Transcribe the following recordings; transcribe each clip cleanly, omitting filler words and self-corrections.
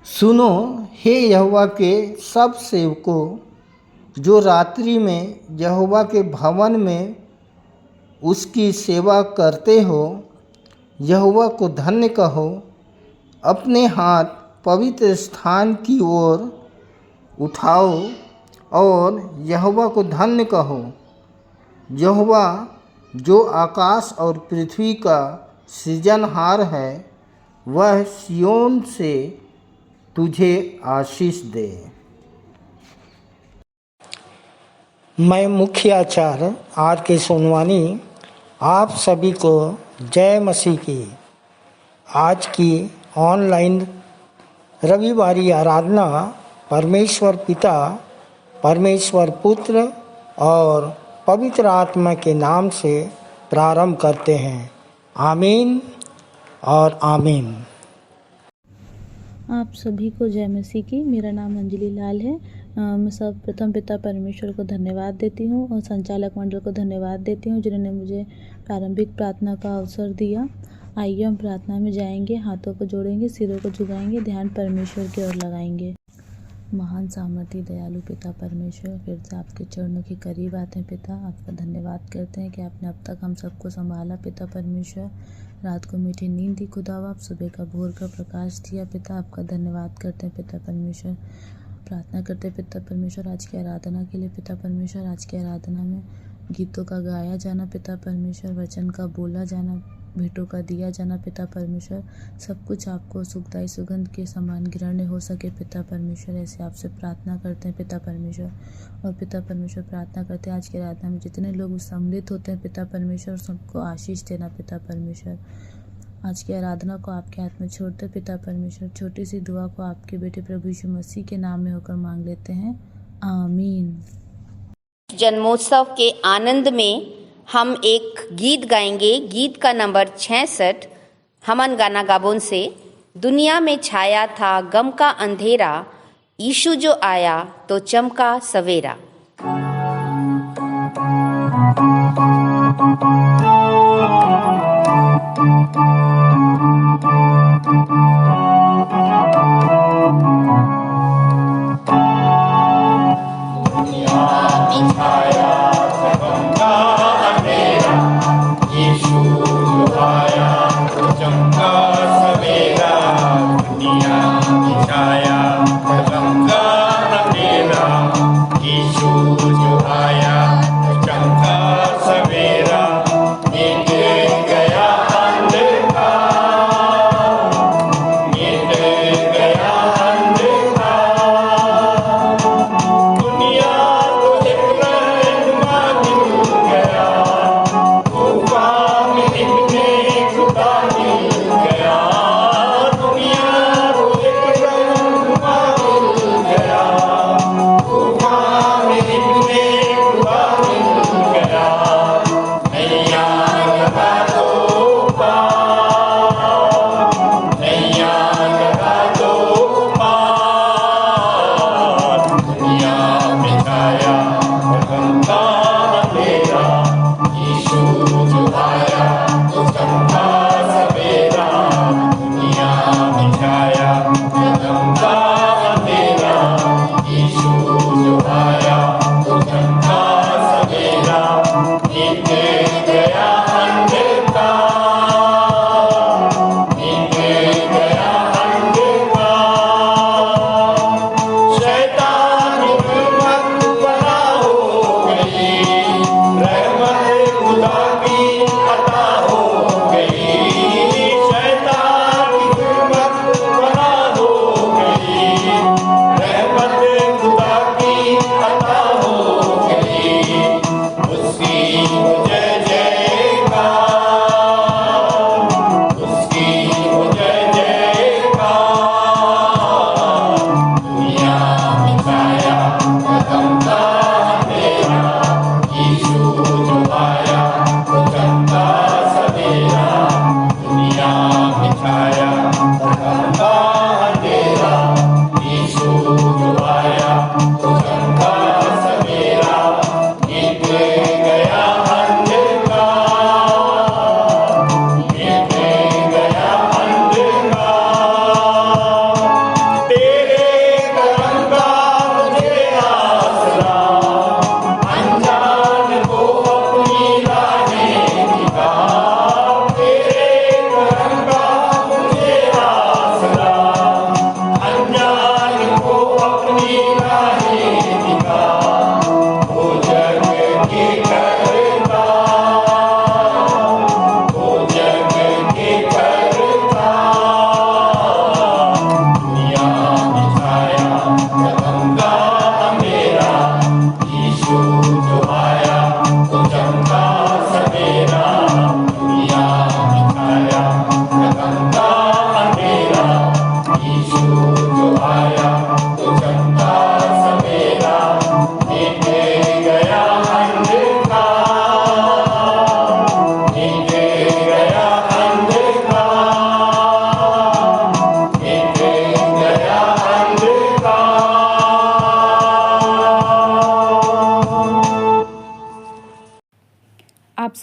सुनो हे यहोवा के सब सेवकों जो रात्रि में यहोवा के भवन में उसकी सेवा करते हो, यहोवा को धन्य कहो। अपने हाथ पवित्र स्थान की ओर उठाओ और यहोवा को धन्य कहो। यहोवा जो आकाश और पृथ्वी का सृजनहार है, वह सिय्योन से तुझे आशीष दे। मैं मुख्य आचार्य R.K. सोनवानी आप सभी को जय मसीह की। आज की ऑनलाइन रविवारी आराधना परमेश्वर पिता, परमेश्वर पुत्र और पवित्र आत्मा के नाम से प्रारंभ करते हैं। आमीन और आमीन। आप सभी को जय मसीह की। मेरा नाम अंजलि लाल है। मैं सर्वप्रथम पिता परमेश्वर को धन्यवाद देती हूँ और संचालक मंडल को धन्यवाद देती हूँ जिन्होंने मुझे प्रारंभिक प्रार्थना का अवसर दिया। आइए हम प्रार्थना में जाएंगे, हाथों को जोड़ेंगे, सिरों को झुकाएंगे, ध्यान परमेश्वर की ओर लगाएंगे। महान सामर्थी दयालु पिता परमेश्वर, फिर से आपके चरणों के करीब आते हैं पिता। आपका धन्यवाद करते हैं कि आपने अब तक हम सबको संभाला पिता परमेश्वर। रात को मीठी नींद दी खुदावा, आप सुबह का भोर का प्रकाश दिया पिता। आपका धन्यवाद करते हैं पिता परमेश्वर। प्रार्थना करते हैं पिता परमेश्वर आज की आराधना के लिए पिता परमेश्वर। आज की आराधना में गीतों का गाया जाना पिता परमेश्वर, वचन का बोला जाना, भेंटों का दिया जाना पिता परमेश्वर, सब कुछ आपको सुखदायी सुगंध के समान ग्रहण हो सके पिता परमेश्वर। ऐसे आपसे प्रार्थना करते हैं पिता परमेश्वर। और पिता परमेश्वर प्रार्थना करते हैं आज की आराधना में जितने लोग सम्मिलित होते हैं पिता परमेश्वर, सबको आशीष देना पिता परमेश्वर। आज की आराधना को आपके हाथ में छोड़ते पिता परमेश्वर। छोटी सी दुआ को आपके बेटे प्रभु यीशु मसीह के नाम में होकर मांग लेते हैं, आमीन। जन्मोत्सव के आनंद में हम एक गीत गाएंगे। गीत का नंबर 66, हमन गाना गाबोन से। दुनिया में छाया था गम का अंधेरा, यीशु जो आया तो चमका सवेरा।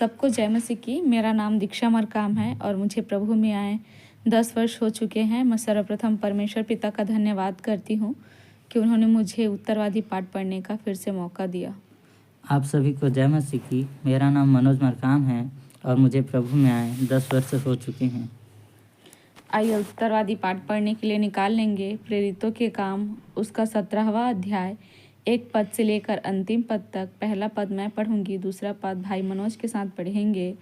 सबको जय मसीह की। मेरा नाम दीक्षा मरकाम है और मुझे प्रभु में आए 10 वर्ष हो चुके हैं। मैं सर्वप्रथम परमेश्वर पिता का धन्यवाद करती हूँ कि उन्होंने मुझे उत्तरवादी पाठ पढ़ने का फिर से मौका दिया। आप सभी को जय मसीह की। मेरा नाम मनोज मरकाम है और मुझे प्रभु में आए 10 वर्ष हो चुके हैं। आइए उत्तरवादी पाठ पढ़ने के लिए निकाल लेंगे प्रेरितों के काम उसका 17वां अध्याय 1 पद से लेकर अंतिम पद तक। पहला पद मैं पढ़ूंगी, दूसरा पद भाई मनोज के साथ पढ़ेंगे,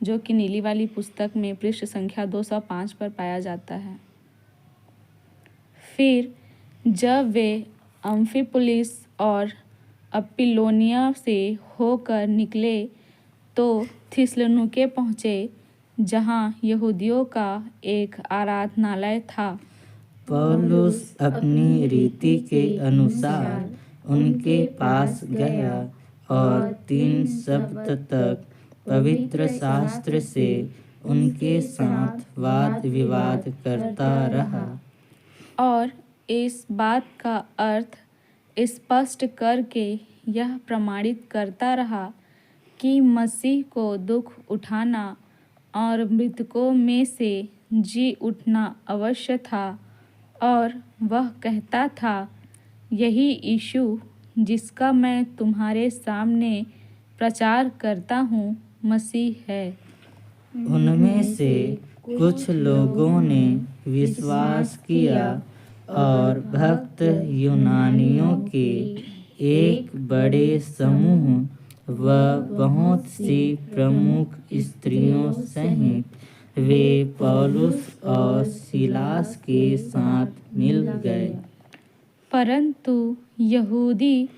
जो कि नीली वाली पुस्तक में पृष्ठ संख्या 205 पर पाया जाता है। फिर जब वे अम्फिपुलिस और अपिलोनिया से होकर निकले तो थिस्सलुनीके पहुँचे, जहाँ यहूदियों का एक आराधनालय था। पौलुस अपनी रीति के अनुसार उनके पास गया और 3 सप्ताह तक पवित्र शास्त्र से उनके साथ वाद विवाद करता रहा और इस बात का अर्थ स्पष्ट करके यह प्रमाणित करता रहा कि मसीह को दुख उठाना और मृतकों में से जी उठना अवश्य था। और वह कहता था, यही यीशु जिसका मैं तुम्हारे सामने प्रचार करता हूँ मसीह है। उनमें से कुछ लोगों ने विश्वास किया और भक्त यूनानियों के एक बड़े समूह व बहुत सी प्रमुख स्त्रियों सहित वे पौलुस और सीलास के साथ मिल गए। परंतु यहूदी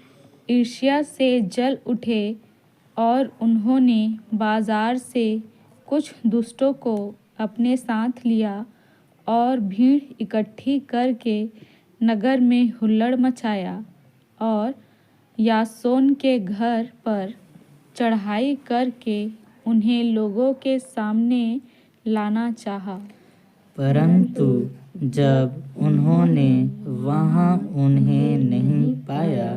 ईर्ष्या से जल उठे और उन्होंने बाजार से कुछ दुष्टों को अपने साथ लिया और भीड़ इकट्ठी करके नगर में हुल्लड़ मचाया और यासोन के घर पर चढ़ाई करके उन्हें लोगों के सामने लाना चाहा। परंतु जब उन्होंने वहाँ उन्हें नहीं पाया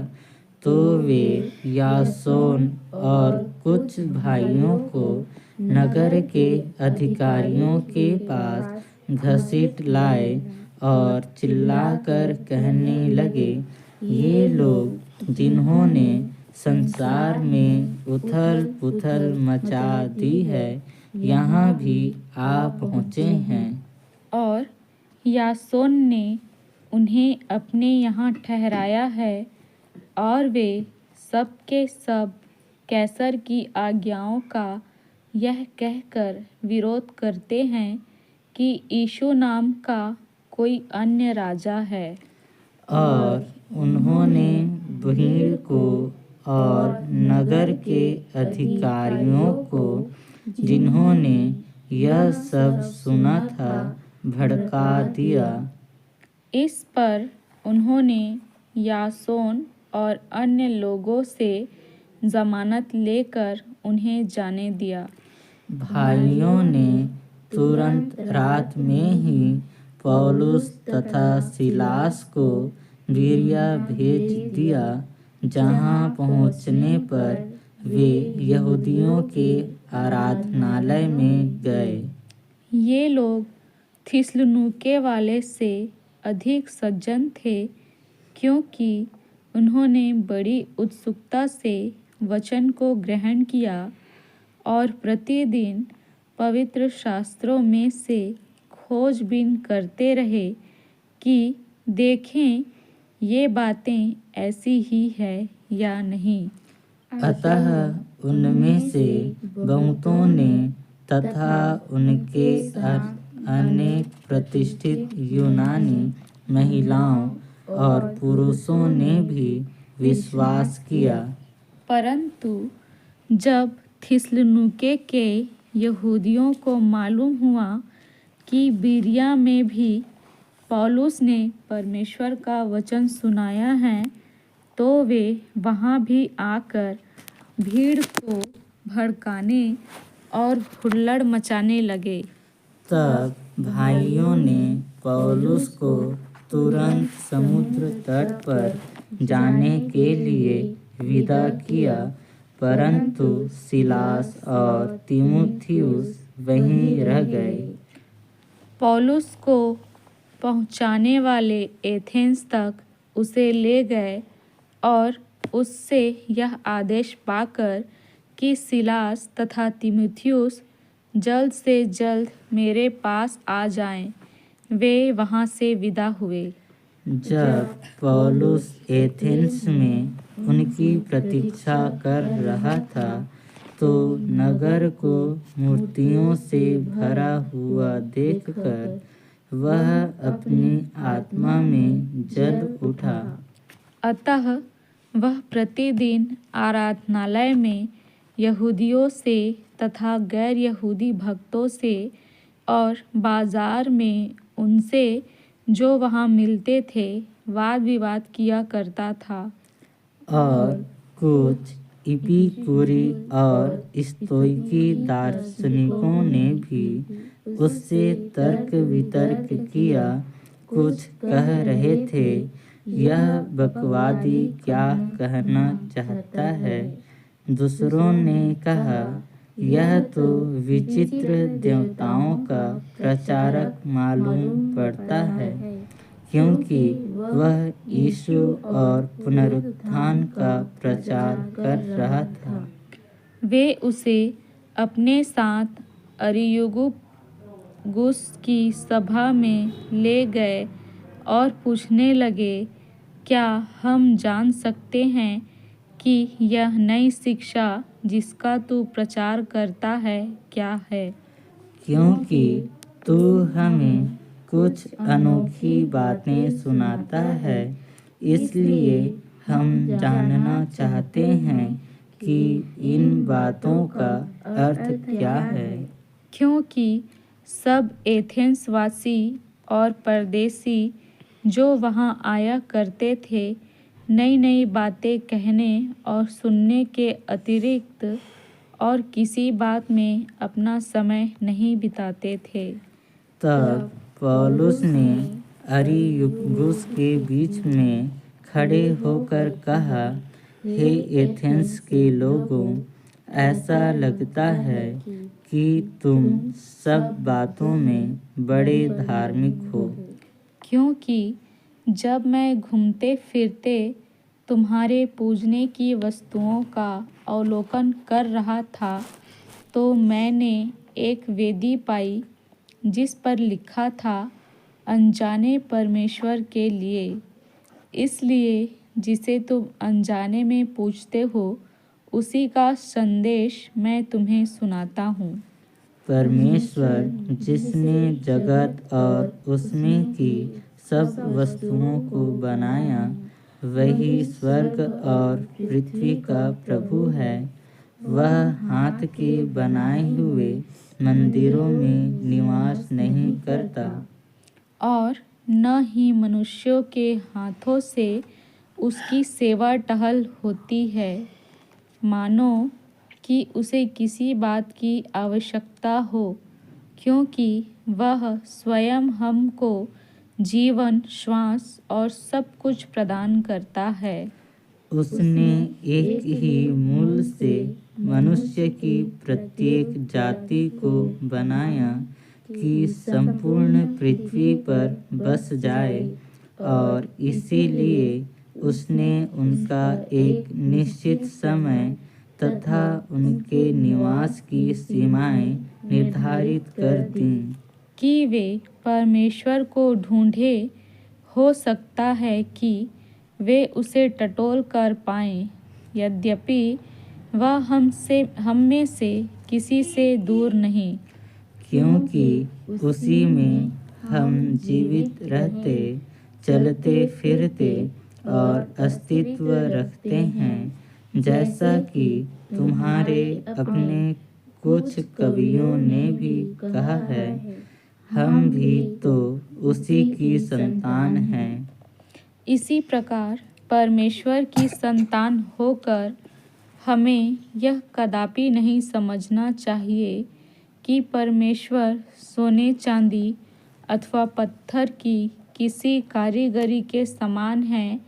तो वे यासोन और कुछ भाइयों को नगर के अधिकारियों के पास घसीट लाए और चिल्लाकर कहने लगे, ये लोग जिन्होंने संसार में उथल पुथल मचा दी है, यहाँ भी आ पहुँचे हैं। और यासोन ने उन्हें अपने यहाँ ठहराया है और वे सब के सब कैसर की आज्ञाओं का यह कहकर विरोध करते हैं कि यीशु नाम का कोई अन्य राजा है। और उन्होंने भीड़ को और नगर के अधिकारियों को, जिन्होंने यह सब सुना था, भड़का दिया। इस पर उन्होंने यासोन और अन्य लोगों से जमानत लेकर उन्हें जाने दिया। भाइयों ने तुरंत रात में ही पौलुस तथा सीलास को बिरिया भेज दिया, जहाँ पहुँचने पर वे यहूदियों के आराधनालय में गए। ये लोग थिस्सलुनीके वाले से अधिक सज्जन थे, क्योंकि उन्होंने बड़ी उत्सुकता से वचन को ग्रहण किया और प्रतिदिन पवित्र शास्त्रों में से खोजबीन करते रहे कि देखें ये बातें ऐसी ही है या नहीं। अतः उनमें से बहुतों ने तथा उनके अनेक प्रतिष्ठित यूनानी महिलाओं और पुरुषों ने भी विश्वास किया। परंतु जब थिस्सलुनीके के यहूदियों को मालूम हुआ कि बिरिया में भी पौलुस ने परमेश्वर का वचन सुनाया है, तो वे वहाँ भी आकर भीड़ को भड़काने और हुल्लड़ मचाने लगे। तब भाइयों ने पौलुस को तुरंत समुद्र तट पर जाने के लिए विदा किया परंतु सिलास और तीमुथियुस वहीं रह गए। पौलुस को पहुंचाने वाले एथेंस तक उसे ले गए और उससे यह आदेश पाकर कि सिलास तथा तीमुथियुस जल्द से जल्द मेरे पास आ जाएं, वे वहां से विदा हुए। जब पौलुस एथेंस में उनकी प्रतीक्षा कर रहा था तो नगर को मूर्तियों से भरा हुआ देखकर वह अपनी आत्मा में जल उठा। अतः वह प्रतिदिन आराधनालय में यहूदियों से तथा गैर यहूदी भक्तों से और बाजार में उनसे जो वहाँ मिलते थे वाद विवाद किया करता था। और कुछ इपिकूरी और स्तोइकी दार्शनिकों ने भी उससे तर्क वितर्क किया। कुछ कह रहे थे, यह बकवादी क्या कहना चाहता है। दूसरों ने कहा, यह तो विचित्र देवताओं का प्रचारक मालूम पड़ता है, क्योंकि वह यीशु और पुनरुत्थान का प्रचार कर रहा था। वे उसे अपने साथ अरियुगुस की सभा में ले गए और पूछने लगे, क्या हम जान सकते हैं कि यह नई शिक्षा जिसका तू प्रचार करता है क्या है? क्योंकि तू हमें कुछ अनोखी बातें सुनाता है, इसलिए हम जानना चाहते हैं कि इन बातों का अर्थ क्या है। क्योंकि सब एथेंस वासी और परदेसी जो वहाँ आया करते थे नई नई बातें कहने और सुनने के अतिरिक्त और किसी बात में अपना समय नहीं बिताते थे। तब पौलुस ने अरियुगुस के बीच में खड़े होकर कहा, हे एथेंस के लोगों, ऐसा लगता है कि तुम सब बातों में बड़े धार्मिक हो। क्योंकि जब मैं घूमते फिरते तुम्हारे पूजने की वस्तुओं का अवलोकन कर रहा था तो मैंने एक वेदी पाई जिस पर लिखा था, अनजाने परमेश्वर के लिए। इसलिए जिसे तुम अनजाने में पूजते हो उसी का संदेश मैं तुम्हें सुनाता हूँ। परमेश्वर जिसने जगत और उसमें की सब वस्तुओं को बनाया, वही स्वर्ग और पृथ्वी का प्रभु है। वह हाथ के बनाए हुए मंदिरों में निवास नहीं करता और न ही मनुष्यों के हाथों से उसकी सेवा टहल होती है, मानो कि उसे किसी बात की आवश्यकता हो, क्योंकि वह स्वयं हमको जीवन, श्वास और सब कुछ प्रदान करता है। उसने एक ही मूल से मनुष्य की प्रत्येक जाति को बनाया कि संपूर्ण पृथ्वी पर बस जाए, और इसीलिए उसने उनका एक निश्चित समय तथा उनके निवास की सीमाएं निर्धारित कर दीं कि वे परमेश्वर को ढूंढे। हो सकता है कि वे उसे टटोल कर पाएं, यद्यपि वह हम में से किसी से दूर नहीं। क्योंकि उसी में हम जीवित रहते, चलते फिरते और अस्तित्व रखते हैं, जैसा कि तुम्हारे अपने कुछ कवियों ने भी कहा है, हम भी तो उसी की संतान हैं। इसी प्रकार परमेश्वर की संतान होकर हमें यह कदापि नहीं समझना चाहिए कि परमेश्वर सोने चांदी अथवा पत्थर की किसी कारीगरी के समान है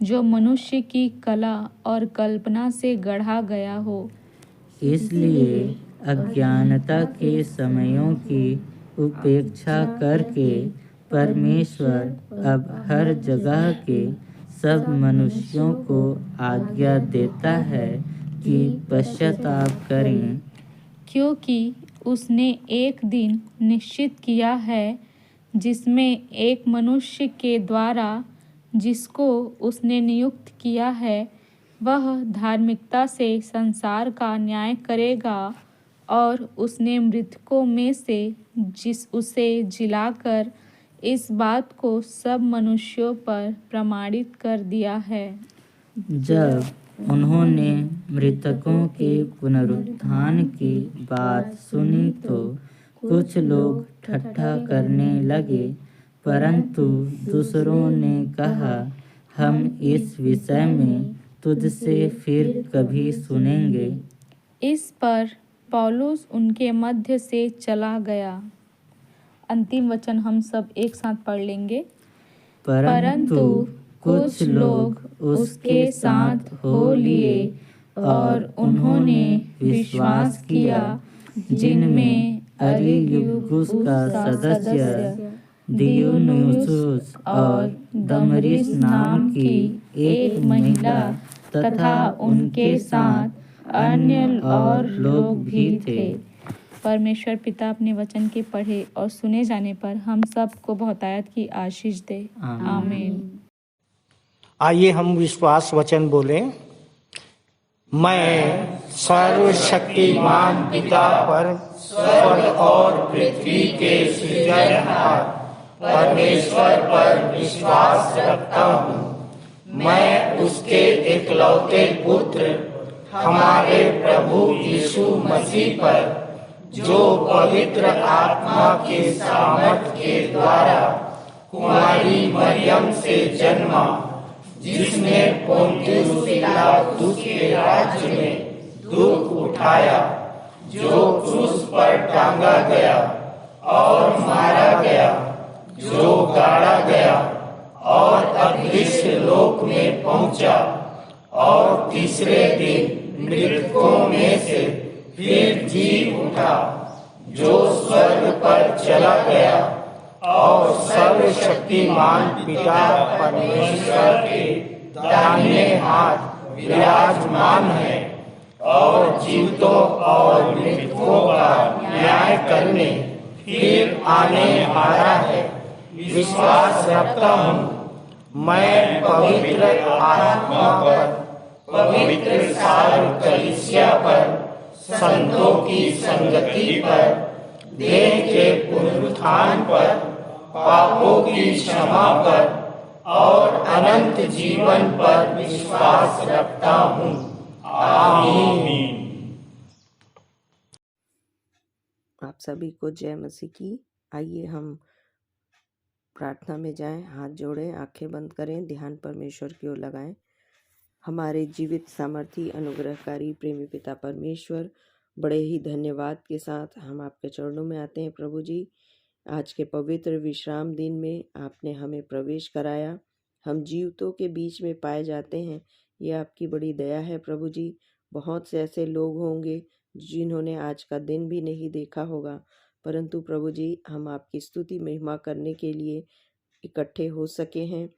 जो मनुष्य की कला और कल्पना से गढ़ा गया हो। इसलिए अज्ञानता के समयों की उपेक्षा करके परमेश्वर अब हर जगह के सब मनुष्यों को आज्ञा देता है कि पश्चाताप करें, क्योंकि उसने एक दिन निश्चित किया है जिसमें एक मनुष्य के द्वारा जिसको उसने नियुक्त किया है वह धार्मिकता से संसार का न्याय करेगा, और उसने मृतकों में से उसे जिलाकर इस बात को सब मनुष्यों पर प्रमाणित कर दिया है। जब उन्होंने मृतकों के पुनरुत्थान की बात सुनी तो कुछ लोग ठट्ठा करने लगे, परंतु दूसरों ने कहा, हम इस विषय में तुझसे फिर कभी सुनेंगे। इस पर पौलुस उनके मध्य से चला गया। अंतिम वचन हम सब एक साथ पढ़ लेंगे। परंतु कुछ लोग उसके साथ हो लिए और उन्होंने विश्वास किया, जिनमें अरियुगुस का सदस्य दियोनुसियुस और दमरिस नाम की एक महिला तथा उनके साथ अन्य और लोग भी थे। परमेश्वर पिता अपने वचन के पढ़े और सुने जाने पर हम सबको बहुतायत की आशीष दे। आमीन। आइए हम विश्वास वचन बोलें। मैं सर्वशक्तिमान पिता पर स्वर्ग और पृथ्वी के सृजनहार परमेश्वर पर विश्वास रखता हूँ। मैं उसके एकलौते पुत्र हमारे प्रभु यीशु मसीह पर, जो पवित्र आत्मा के सामर्थ के द्वारा कुमारी मरियम से जन्मा, जिसने पोंतियुस पिलातुस के राज्य में दुख उठाया, जो क्रूस पर टांगा गया और मारा गया, जो गाड़ा गया और अदृश्य लोक में पहुंचा, और तीसरे दिन मृतकों में से फिर जी उठा, जो स्वर्ग पर चला गया और सर्वशक्तिमान पिता परमेश्वर के दाहिने हाथ विराजमान है, और जीवितों और मृतकों का न्याय करने फिर आने वाला है। विश्वास रखता हूँ मैं पवित्र आत्मा पर, पवित्र सार्व कलीसिया पर, संतों की संगति पर, देह के पुनरुत्थान पर, पापों की क्षमा पर और अनंत जीवन पर विश्वास रखता हूँ। आमीन। आप सभी को जय मसीह की। आइए हम प्रार्थना में जाएं, हाथ जोड़ें, आंखें बंद करें, ध्यान परमेश्वर की ओर लगाएं। हमारे जीवित सामर्थी अनुग्रहकारी प्रेमी पिता परमेश्वर, बड़े ही धन्यवाद के साथ हम आपके चरणों में आते हैं प्रभु जी। आज के पवित्र विश्राम दिन में आपने हमें प्रवेश कराया, हम जीवितों के बीच में पाए जाते हैं। ये आपकी बड़ी दया है प्रभु जी। बहुत से ऐसे लोग होंगे जिन्होंने आज का दिन भी नहीं देखा होगा, परंतु प्रभु जी हम आपकी स्तुति महिमा करने के लिए इकट्ठे हो सके हैं।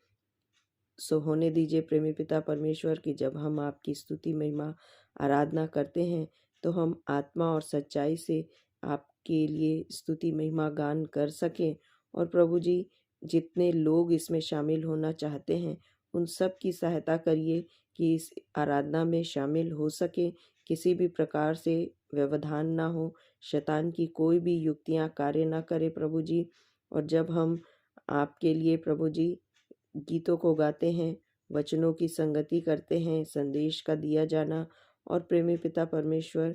सो होने दीजिए प्रेमी पिता परमेश्वर की जब हम आपकी स्तुति महिमा आराधना करते हैं तो हम आत्मा और सच्चाई से आपके लिए स्तुति महिमा गान कर सकें। और प्रभु जी जितने लोग इसमें शामिल होना चाहते हैं उन सब की सहायता करिए कि इस आराधना में शामिल हो सके, किसी भी प्रकार से व्यवधान ना हो, शैतान की कोई भी युक्तियां कार्य ना करे प्रभु जी। और जब हम आपके लिए प्रभु जी गीतों को गाते हैं, वचनों की संगति करते हैं, संदेश का दिया जाना और प्रेमी पिता परमेश्वर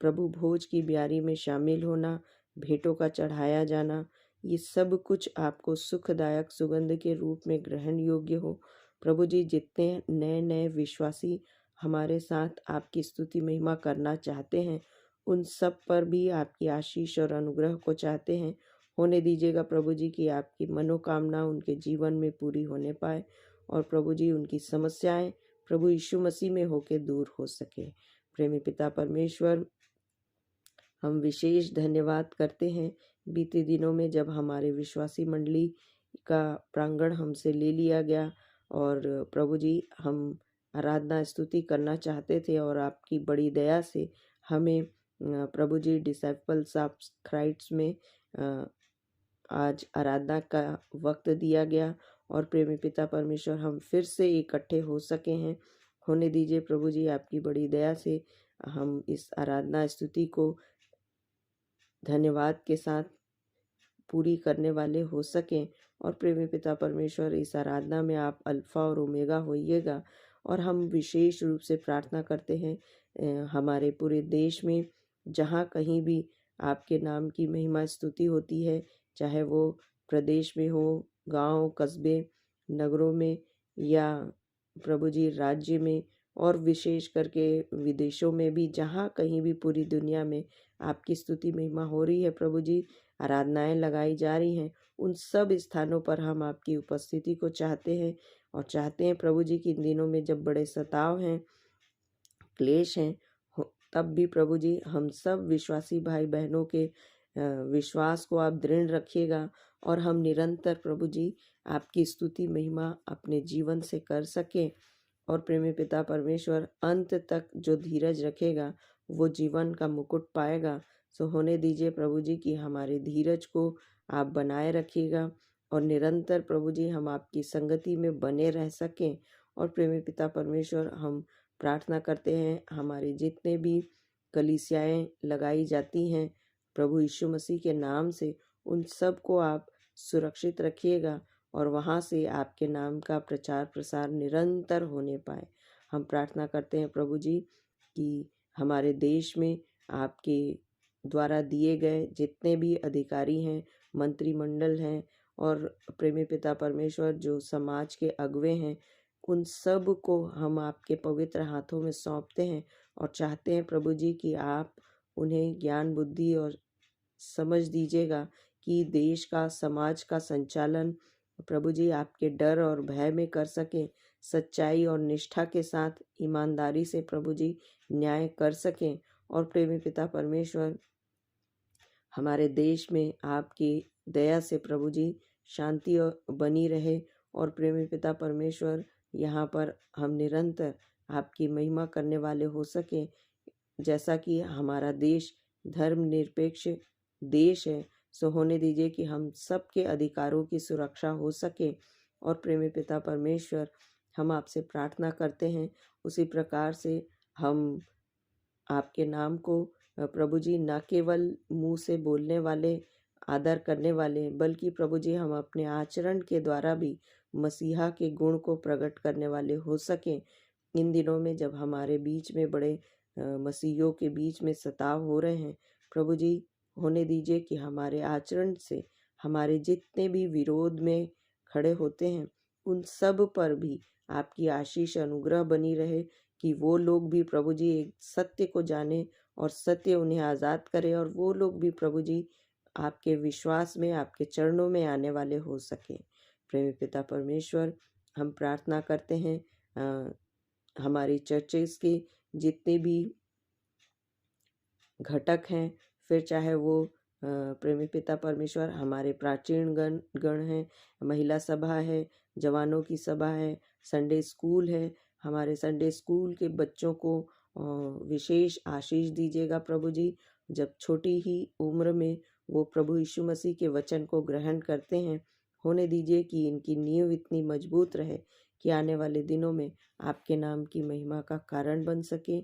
प्रभु भोज की ब्यारी में शामिल होना, भेंटों का चढ़ाया जाना, ये सब कुछ आपको सुखदायक सुगंध के रूप में ग्रहण योग्य हो। प्रभु जी जितने नए नए विश्वासी हमारे साथ आपकी स्तुति महिमा करना चाहते हैं उन सब पर भी आपकी आशीष और अनुग्रह को चाहते हैं। होने दीजिएगा प्रभु जी कि आपकी मनोकामना उनके जीवन में पूरी होने पाए। और प्रभु जी उनकी समस्याएं प्रभु यीशु मसीह में होके दूर हो सके। प्रेमी पिता परमेश्वर, हम विशेष धन्यवाद करते हैं बीते दिनों में जब हमारे विश्वासी मंडली का प्रांगण हमसे ले लिया गया और प्रभु जी हम आराधना स्तुति करना चाहते थे और आपकी बड़ी दया से हमें प्रभु जी डिसाइपल्स ऑफ क्राइस्ट में आज आराधना का वक्त दिया गया और प्रेमी पिता परमेश्वर हम फिर से इकट्ठे हो सके हैं। होने दीजिए प्रभु जी आपकी बड़ी दया से हम इस आराधना स्तुति को धन्यवाद के साथ पूरी करने वाले हो सकें और प्रेमी पिता परमेश्वर इस आराधना में आप अल्फा और ओमेगा होइएगा। और हम विशेष रूप से प्रार्थना करते हैं हमारे पूरे देश में जहाँ कहीं भी आपके नाम की महिमा स्तुति होती है, चाहे वो प्रदेश में हो, गांव, कस्बे, नगरों में या प्रभु जी राज्य में और विशेष करके विदेशों में भी, जहाँ कहीं भी पूरी दुनिया में आपकी स्तुति महिमा हो रही है प्रभु जी, आराधनाएं लगाई जा रही हैं, उन सब स्थानों पर हम आपकी उपस्थिति को चाहते हैं और चाहते हैं प्रभु जी कि इन दिनों में जब बड़े सताव हैं, क्लेश हैं, तब भी प्रभु जी हम सब विश्वासी भाई बहनों के विश्वास को आप दृढ़ रखिएगा और हम निरंतर प्रभु जी आपकी स्तुति महिमा अपने जीवन से कर सकें। और प्रेमी पिता परमेश्वर, अंत तक जो धीरज रखेगा वो जीवन का मुकुट पाएगा। सो होने दीजिए प्रभु जी कि हमारे धीरज को आप बनाए रखिएगा और निरंतर प्रभु जी हम आपकी संगति में बने रह सकें। और प्रेमी पिता परमेश्वर, हम प्रार्थना करते हैं हमारे जितने भी कलीसियाएं लगाई जाती हैं प्रभु यीशु मसीह के नाम से, उन सब को आप सुरक्षित रखिएगा और वहाँ से आपके नाम का प्रचार प्रसार निरंतर होने पाए। हम प्रार्थना करते हैं प्रभु जी कि हमारे देश में आपके द्वारा दिए गए जितने भी अधिकारी हैं, मंत्रिमंडल हैं और प्रेमी पिता परमेश्वर जो समाज के अगुवे हैं, उन सब को हम आपके पवित्र हाथों में सौंपते हैं और चाहते हैं प्रभु जी कि आप उन्हें ज्ञान बुद्धि और समझ दीजिएगा कि देश का, समाज का संचालन प्रभु जी आपके डर और भय में कर सकें, सच्चाई और निष्ठा के साथ ईमानदारी से प्रभु जी न्याय कर सकें। और प्रेमी पिता परमेश्वर, हमारे देश में आपकी दया से प्रभु जी शांति बनी रहे और प्रेमी पिता परमेश्वर यहाँ पर हम निरंतर आपकी महिमा करने वाले हो सकें। जैसा कि हमारा देश धर्मनिरपेक्ष देश है, सो होने दीजिए कि हम सबके अधिकारों की सुरक्षा हो सके। और प्रेमी पिता परमेश्वर, हम आपसे प्रार्थना करते हैं उसी प्रकार से हम आपके नाम को प्रभु जी न केवल मुंह से बोलने वाले, आदर करने वाले, बल्कि प्रभु जी हम अपने आचरण के द्वारा भी मसीहा के गुण को प्रकट करने वाले हो सकें। इन दिनों में जब हमारे बीच में बड़े मसीहियों के बीच में सताव हो रहे हैं, प्रभु जी होने दीजिए कि हमारे आचरण से हमारे जितने भी विरोध में खड़े होते हैं, उन सब पर भी आपकी आशीष अनुग्रह बनी रहे कि वो लोग भी प्रभु जी एक सत्य को जाने और सत्य उन्हें आज़ाद करे और वो लोग भी प्रभु जी आपके विश्वास में, आपके चरणों में आने वाले हो सके। प्रेमी पिता परमेश्वर, हम प्रार्थना करते हैं हमारी चर्चेस के जितने भी घटक हैं, फिर चाहे वो प्रेमी पिता परमेश्वर हमारे प्राचीन गण हैं, महिला सभा है, जवानों की सभा है, संडे स्कूल है, हमारे संडे स्कूल के बच्चों को विशेष आशीष दीजिएगा प्रभु जी। जब छोटी ही उम्र में वो प्रभु यीशु मसीह के वचन को ग्रहण करते हैं, होने दीजिए कि इनकी नींव इतनी मजबूत रहे कि आने वाले दिनों में आपके नाम की महिमा का कारण बन सके।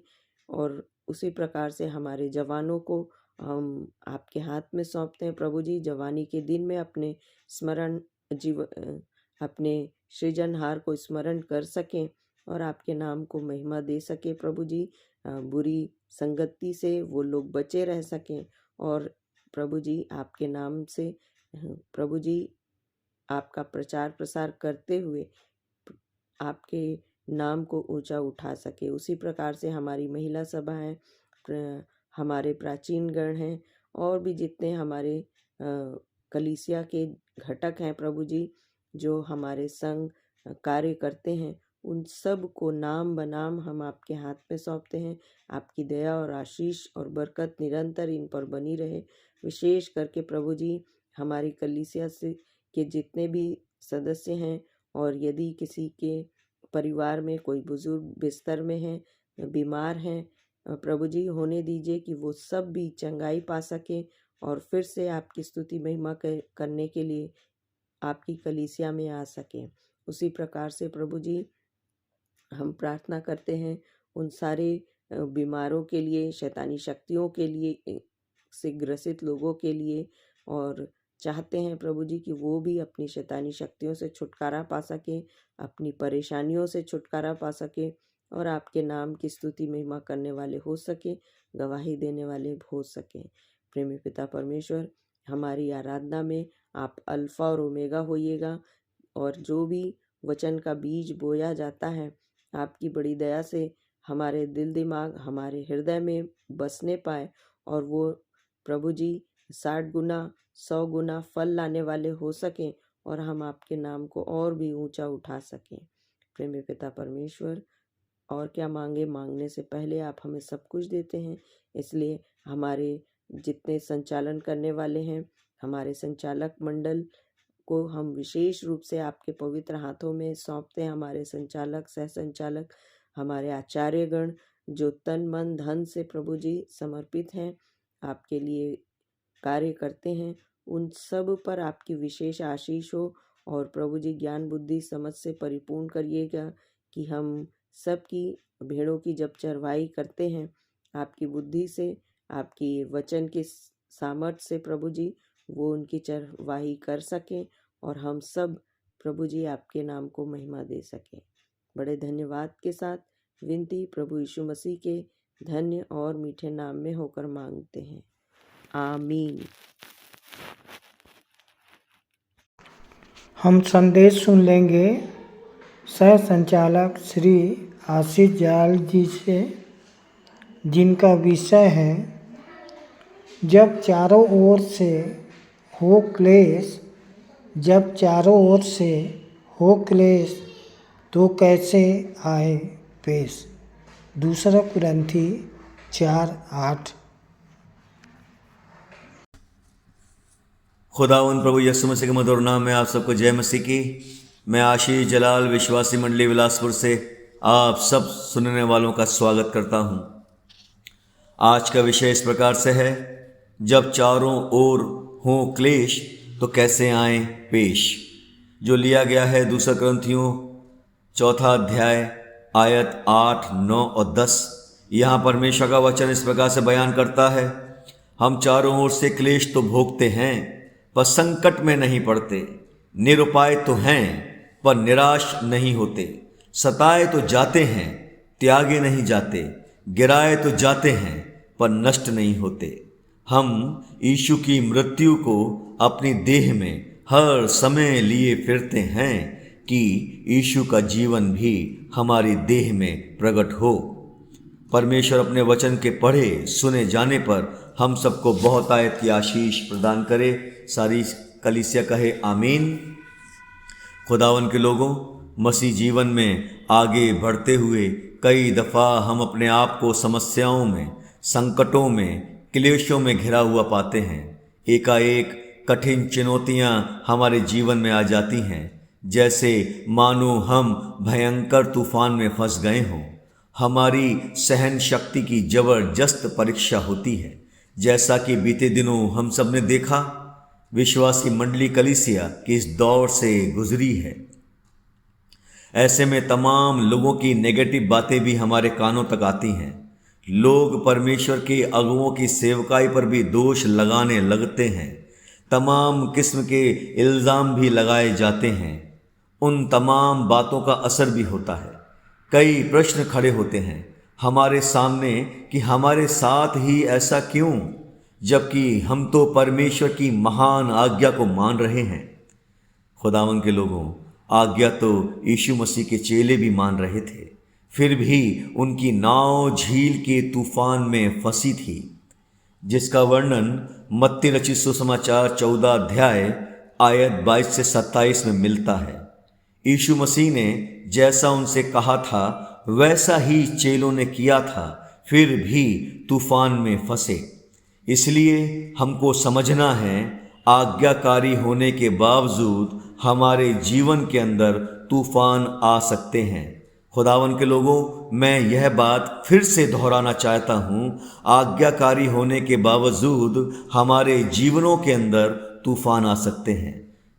और उसी प्रकार से हमारे जवानों को हम आपके हाथ में सौंपते हैं प्रभु जी। जवानी के दिन में अपने अपने सृजनहार को स्मरण कर सकें और आपके नाम को महिमा दे सके प्रभु जी। बुरी संगति से वो लोग बचे रह सकें और प्रभु जी आपके नाम से प्रभु जी आपका प्रचार प्रसार करते हुए आपके नाम को ऊंचा उठा सके। उसी प्रकार से हमारी महिला सभा है, हमारे प्राचीन गण हैं और भी जितने हमारे कलीसिया के घटक हैं प्रभु जी, जो हमारे संघ कार्य करते हैं, उन सब को नाम बनाम हम आपके हाथ में सौंपते हैं। आपकी दया और आशीष और बरकत निरंतर इन पर बनी रहे। विशेष करके प्रभु जी हमारी कलीसिया से के जितने भी सदस्य हैं, और यदि किसी के परिवार में कोई बुजुर्ग बिस्तर में हैं, बीमार हैं, प्रभु जी होने दीजिए कि वो सब भी चंगाई पा सकें और फिर से आपकी स्तुति महिमा करने के लिए आपकी कलीसिया में आ सकें। उसी प्रकार से प्रभु जी हम प्रार्थना करते हैं उन सारे बीमारों के लिए, शैतानी शक्तियों के लिए से ग्रसित लोगों के लिए, और चाहते हैं प्रभु जी कि वो भी अपनी शैतानी शक्तियों से छुटकारा पा सकें, अपनी परेशानियों से छुटकारा पा सकें और आपके नाम की स्तुति महिमा करने वाले हो सके, गवाही देने वाले हो सकें। प्रेमी पिता परमेश्वर, हमारी आराधना में आप अल्फा और ओमेगा होइएगा, और जो भी वचन का बीज बोया जाता है आपकी बड़ी दया से हमारे दिल दिमाग, हमारे हृदय में बसने पाए, और वो प्रभु जी 60 गुना 100 गुना फल लाने वाले हो सकें, और हम आपके नाम को और भी ऊंचा उठा सकें। प्रेमी पिता परमेश्वर, और क्या मांगे, मांगने से पहले आप हमें सब कुछ देते हैं, इसलिए हमारे जितने संचालन करने वाले हैं, हमारे संचालक मंडल को हम विशेष रूप से आपके पवित्र हाथों में सौंपते हैं। हमारे संचालक, सह संचालक, हमारे आचार्यगण जो तन मन धन से प्रभु जी समर्पित हैं, आपके लिए कार्य करते हैं, उन सब पर आपकी विशेष आशीष हो, और प्रभु जी ज्ञान बुद्धि समझ से परिपूर्ण करिएगा कि हम सबकी भेड़ों की जब चरवाई करते हैं आपकी बुद्धि से, आपकी वचन के सामर्थ्य से प्रभु जी वो उनकी चरवाही कर सकें, और हम सब प्रभु जी आपके नाम को महिमा दे सकें। बड़े धन्यवाद के साथ विनती प्रभु यीशु मसीह के धन्य और मीठे नाम में होकर मांगते हैं, आमीन। हम संदेश सुन लेंगे सह संचालक श्री आशीष जाल जी से, जिनका विषय है जब चारों ओर से हो क्लेश, जब चारों ओर से हो क्लेश तो कैसे आए पेश। 2 कुरिन्थी 4:8। खुदावंद प्रभु यीशु मसीह के मधुर नाम में आप सबको जय मसीह की। मैं आशीष जलाल विश्वासी मंडली बिलासपुर से आप सब सुनने वालों का स्वागत करता हूं। आज का विषय इस प्रकार से है, जब चारों ओर हो क्लेश तो कैसे आए पेश, जो लिया गया है 2 कुरिन्थियों 4 अध्याय आयत 8, 9 और 10। यहाँ परमेश्वर का वचन इस प्रकार से बयान करता है, हम चारों ओर से क्लेश तो भोगते हैं पर संकट में नहीं पड़ते, निरुपाय तो हैं पर निराश नहीं होते, सताए तो जाते हैं त्यागे नहीं जाते, गिराए तो जाते हैं पर नष्ट नहीं होते। हम यीशु की मृत्यु को अपनी देह में हर समय लिए फिरते हैं कि यीशु का जीवन भी हमारी देह में प्रकट हो। परमेश्वर अपने वचन के पढ़े सुने जाने पर हम सबको बहुत आयत की आशीष प्रदान करे। सारी कलीसिया कहे आमीन। खुदावन के लोगों, मसीह जीवन में आगे बढ़ते हुए कई दफ़ा हम अपने आप को समस्याओं में, संकटों में, क्लेशों में घिरा हुआ पाते हैं। एकाएक कठिन चुनौतियां हमारे जीवन में आ जाती हैं, जैसे मानो हम भयंकर तूफान में फंस गए हों। हमारी सहन शक्ति की जबरदस्त परीक्षा होती है, जैसा कि बीते दिनों हम सब ने देखा। विश्वासी मंडली कलीसिया की इस दौर से गुजरी है। ऐसे में तमाम लोगों की नेगेटिव बातें भी हमारे कानों तक आती हैं। लोग परमेश्वर के अगुओं की सेवकाई पर भी दोष लगाने लगते हैं। तमाम किस्म के इल्ज़ाम भी लगाए जाते हैं। उन तमाम बातों का असर भी होता है। कई प्रश्न खड़े होते हैं हमारे सामने कि हमारे साथ ही ऐसा क्यों, जबकि हम तो परमेश्वर की महान आज्ञा को मान रहे हैं। खुदावन के लोगों, आज्ञा तो यीशु मसीह के चेले भी मान रहे थे, फिर भी उनकी नाव झील के तूफान में फंसी थी, जिसका वर्णन मत्ती रचित सुसमाचार 14 अध्याय आयत 22 से 27 में मिलता है। यीशु मसीह ने जैसा उनसे कहा था वैसा ही चेलों ने किया था, फिर भी तूफान में फंसे। इसलिए हमको समझना है, आज्ञाकारी होने के बावजूद हमारे जीवन के अंदर तूफान आ सकते हैं। खुदावन के लोगों, मैं यह बात फिर से दोहराना चाहता हूँ, आज्ञाकारी होने के बावजूद हमारे जीवनों के अंदर तूफान आ सकते हैं।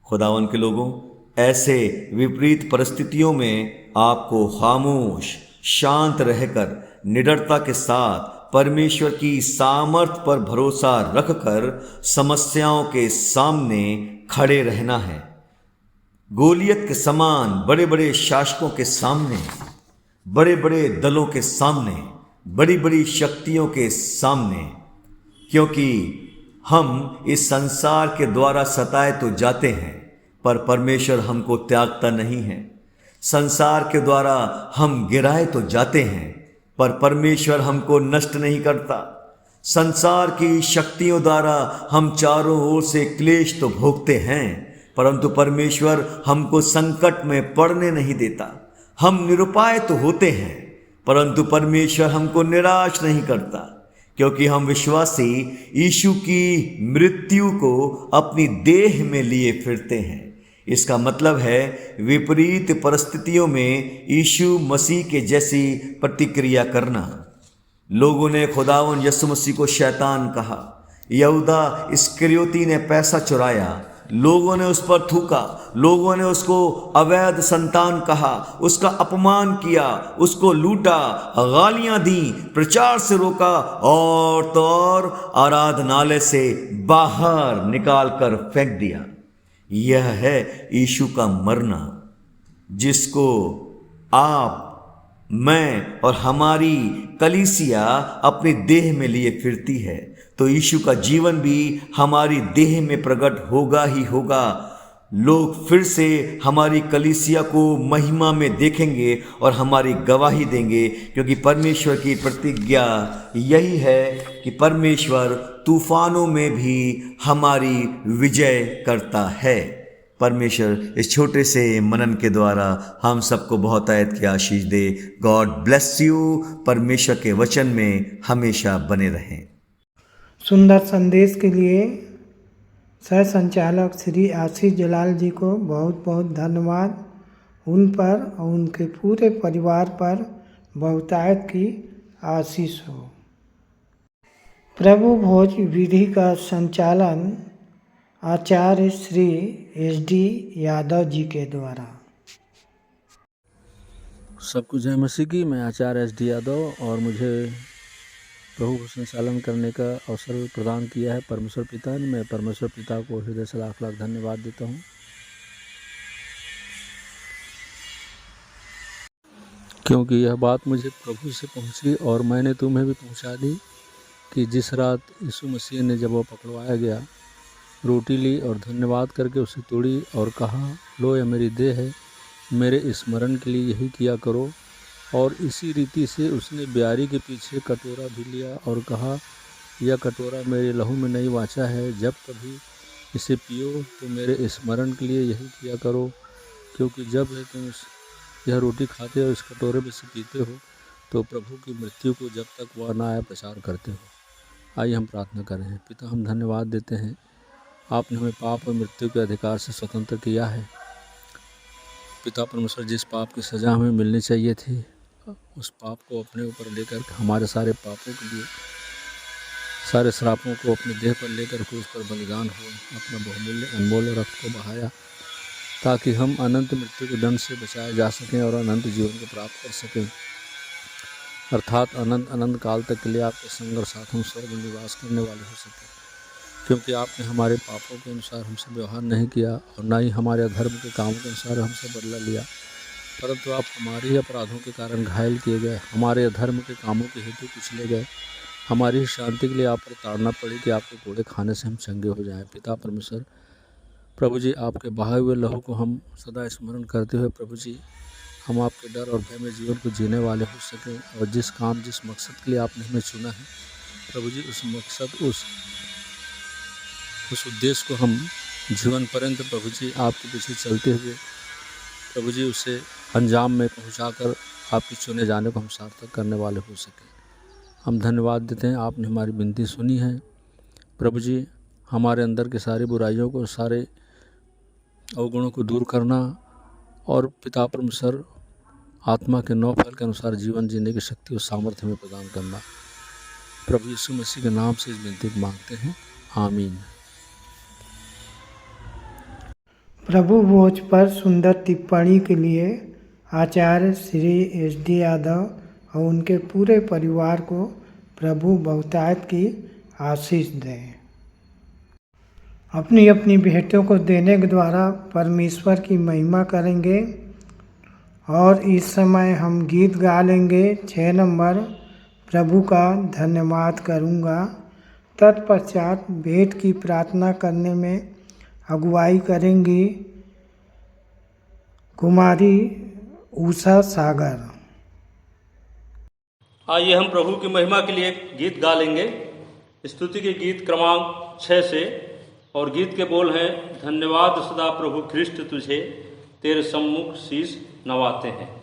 खुदावन के लोगों, ऐसे विपरीत परिस्थितियों में आपको खामोश शांत रहकर निडरता के साथ परमेश्वर की सामर्थ पर भरोसा रखकर समस्याओं के सामने खड़े रहना है। गोलियत के समान बड़े बड़े शासकों के सामने, बड़े बड़े दलों के सामने, बड़ी बड़ी शक्तियों के सामने, क्योंकि हम इस संसार के द्वारा सताए तो जाते हैं, पर परमेश्वर हमको त्यागता नहीं है। संसार के द्वारा हम गिराए तो जाते हैं, पर परमेश्वर हमको नष्ट नहीं करता। संसार की शक्तियों द्वारा हम चारों ओर से क्लेश तो भोगते हैं, परंतु परमेश्वर हमको संकट में पड़ने नहीं देता। हम निरुपाय तो होते हैं, परंतु परमेश्वर हमको निराश नहीं करता, क्योंकि हम विश्वासी यीशु की मृत्यु को अपनी देह में लिए फिरते हैं। इसका मतलब है विपरीत परिस्थितियों में यीशु मसीह के जैसी प्रतिक्रिया करना। लोगों ने खुदावन यीशु मसीह को शैतान कहा, यहूदा इस्करियोती ने पैसा चुराया, लोगों ने उस पर थूका, लोगों ने उसको अवैध संतान कहा, उसका अपमान किया, उसको लूटा, गालियां दी, प्रचार से रोका और तो और आराधनालय से बाहर निकाल कर फेंक दिया। यह है यीशु का मरना, जिसको आप, मैं और हमारी कलीसिया अपने देह में लिए फिरती है। तो यीशु का जीवन भी हमारी देह में प्रकट होगा ही होगा। लोग फिर से हमारी कलीसिया को महिमा में देखेंगे और हमारी गवाही देंगे, क्योंकि परमेश्वर की प्रतिज्ञा यही है कि परमेश्वर तूफानों में भी हमारी विजय करता है। परमेश्वर इस छोटे से मनन के द्वारा हम सबको बहुत आयत की आशीष दे। God bless you. परमेश्वर के वचन में हमेशा बने रहें। सुंदर संदेश के लिए सह संचालक श्री आशीष जलाल जी को बहुत बहुत धन्यवाद। उन पर और उनके पूरे परिवार पर बहुतायत की आशीष हो। प्रभु भोज विधि का संचालन आचार्य श्री SD यादव जी के द्वारा। सबको जय मसीह की। मैं आचार्य SD यादव, और मुझे प्रभु को संचालन करने का अवसर प्रदान किया है परमेश्वर पिता ने। मैं परमेश्वर पिता को हृदय से लाख लाख धन्यवाद देता हूँ, क्योंकि यह बात मुझे प्रभु से पहुँची और मैंने तुम्हें भी पहुँचा दी कि जिस रात यीशु मसीह ने जब वो पकड़वाया गया, रोटी ली और धन्यवाद करके उसे तोड़ी और कहा, लो यह मेरी देह है, मेरे स्मरण के लिए यही किया करो। और इसी रीति से उसने ब्यारी के पीछे कटोरा भी लिया और कहा, यह कटोरा मेरे लहू में नई वाचा है, जब कभी इसे पियो तो मेरे स्मरण के लिए यही किया करो। क्योंकि जब तुम यह रोटी खाते हो, इस कटोरे में से पीते हो, तो प्रभु की मृत्यु को जब तक वह ना आए प्रचार करते हो। आइए हम प्रार्थना करें। पिता, हम धन्यवाद देते हैं, आपने हमें पाप और मृत्यु के अधिकार से स्वतंत्र किया है। पिता परमेश्वर, जिस पाप की सज़ा हमें मिलनी चाहिए थी, उस पाप को अपने ऊपर लेकर हमारे सारे पापों के लिए, सारे श्रापों को अपने देह पर लेकर के उस पर बलिदान हो, अपना बहुमूल्य अनमोल रक्त को बहाया, ताकि हम अनंत मृत्यु के दंड से बचाए जा सकें और अनंत जीवन को प्राप्त कर सकें, अर्थात अनंत काल तक के लिए आपके संग और साथ हम स्वर्ग में निवास करने वाले हो सकें। क्योंकि आपने हमारे पापों के अनुसार हमसे व्यवहार नहीं किया और ना ही हमारे अधर्म के कामों के अनुसार हमसे बदला लिया, परंतु आप हमारे ही अपराधों के कारण घायल किए गए, हमारे अधर्म के कामों के हेतु कुचले गए, हमारी ही शांति के लिए आप पर ताड़ना पड़ी कि आपके कोड़े खाने से हम चंगे हो जाएं। पिता परमेश्वर, प्रभु जी, आपके बहाए हुए लहू को हम सदा स्मरण करते हुए प्रभु जी हम आपके डर और भय में जीवन को जीने वाले हो सकें, और जिस मकसद के लिए आपने हमें चुना है प्रभु जी, उस मकसद, उस उद्देश्य को हम जीवन पर्यंत प्रभु जी आपके पीछे चलते हुए प्रभु जी उसे अंजाम में पहुंचाकर आपके चुने जाने को हम सार्थक करने वाले हो सके। हम धन्यवाद देते हैं, आपने हमारी विनती सुनी है। प्रभु जी हमारे अंदर के सारी बुराइयों को, सारे अवगुणों को दूर करना और पिता परमेश्वर आत्मा के 9 फल के अनुसार जीवन जीने की शक्ति और सामर्थ्य में प्रदान करना। प्रभु यीशु मसीह के नाम से इस विनती को मांगते हैं, आमीन। प्रभु भोज पर सुंदर टिप्पणी के लिए आचार्य श्री SD यादव और उनके पूरे परिवार को प्रभु बहुतायत की आशीष दें। अपनी अपनी भेंटों को देने के द्वारा परमेश्वर की महिमा करेंगे और इस समय हम गीत गा लेंगे। 6 नंबर प्रभु का धन्यवाद करूँगा। तत्पश्चात भेंट की प्रार्थना करने में अगुवाई करेंगी कुमारी उषा सागर। आइए हम प्रभु की महिमा के लिए गीत गा लेंगे। स्तुति के गीत क्रमांक 6 से, और गीत के बोल हैं, धन्यवाद सदा प्रभु ख्रिस्ट तुझे, तेरे सम्मुख शीश नवाते हैं।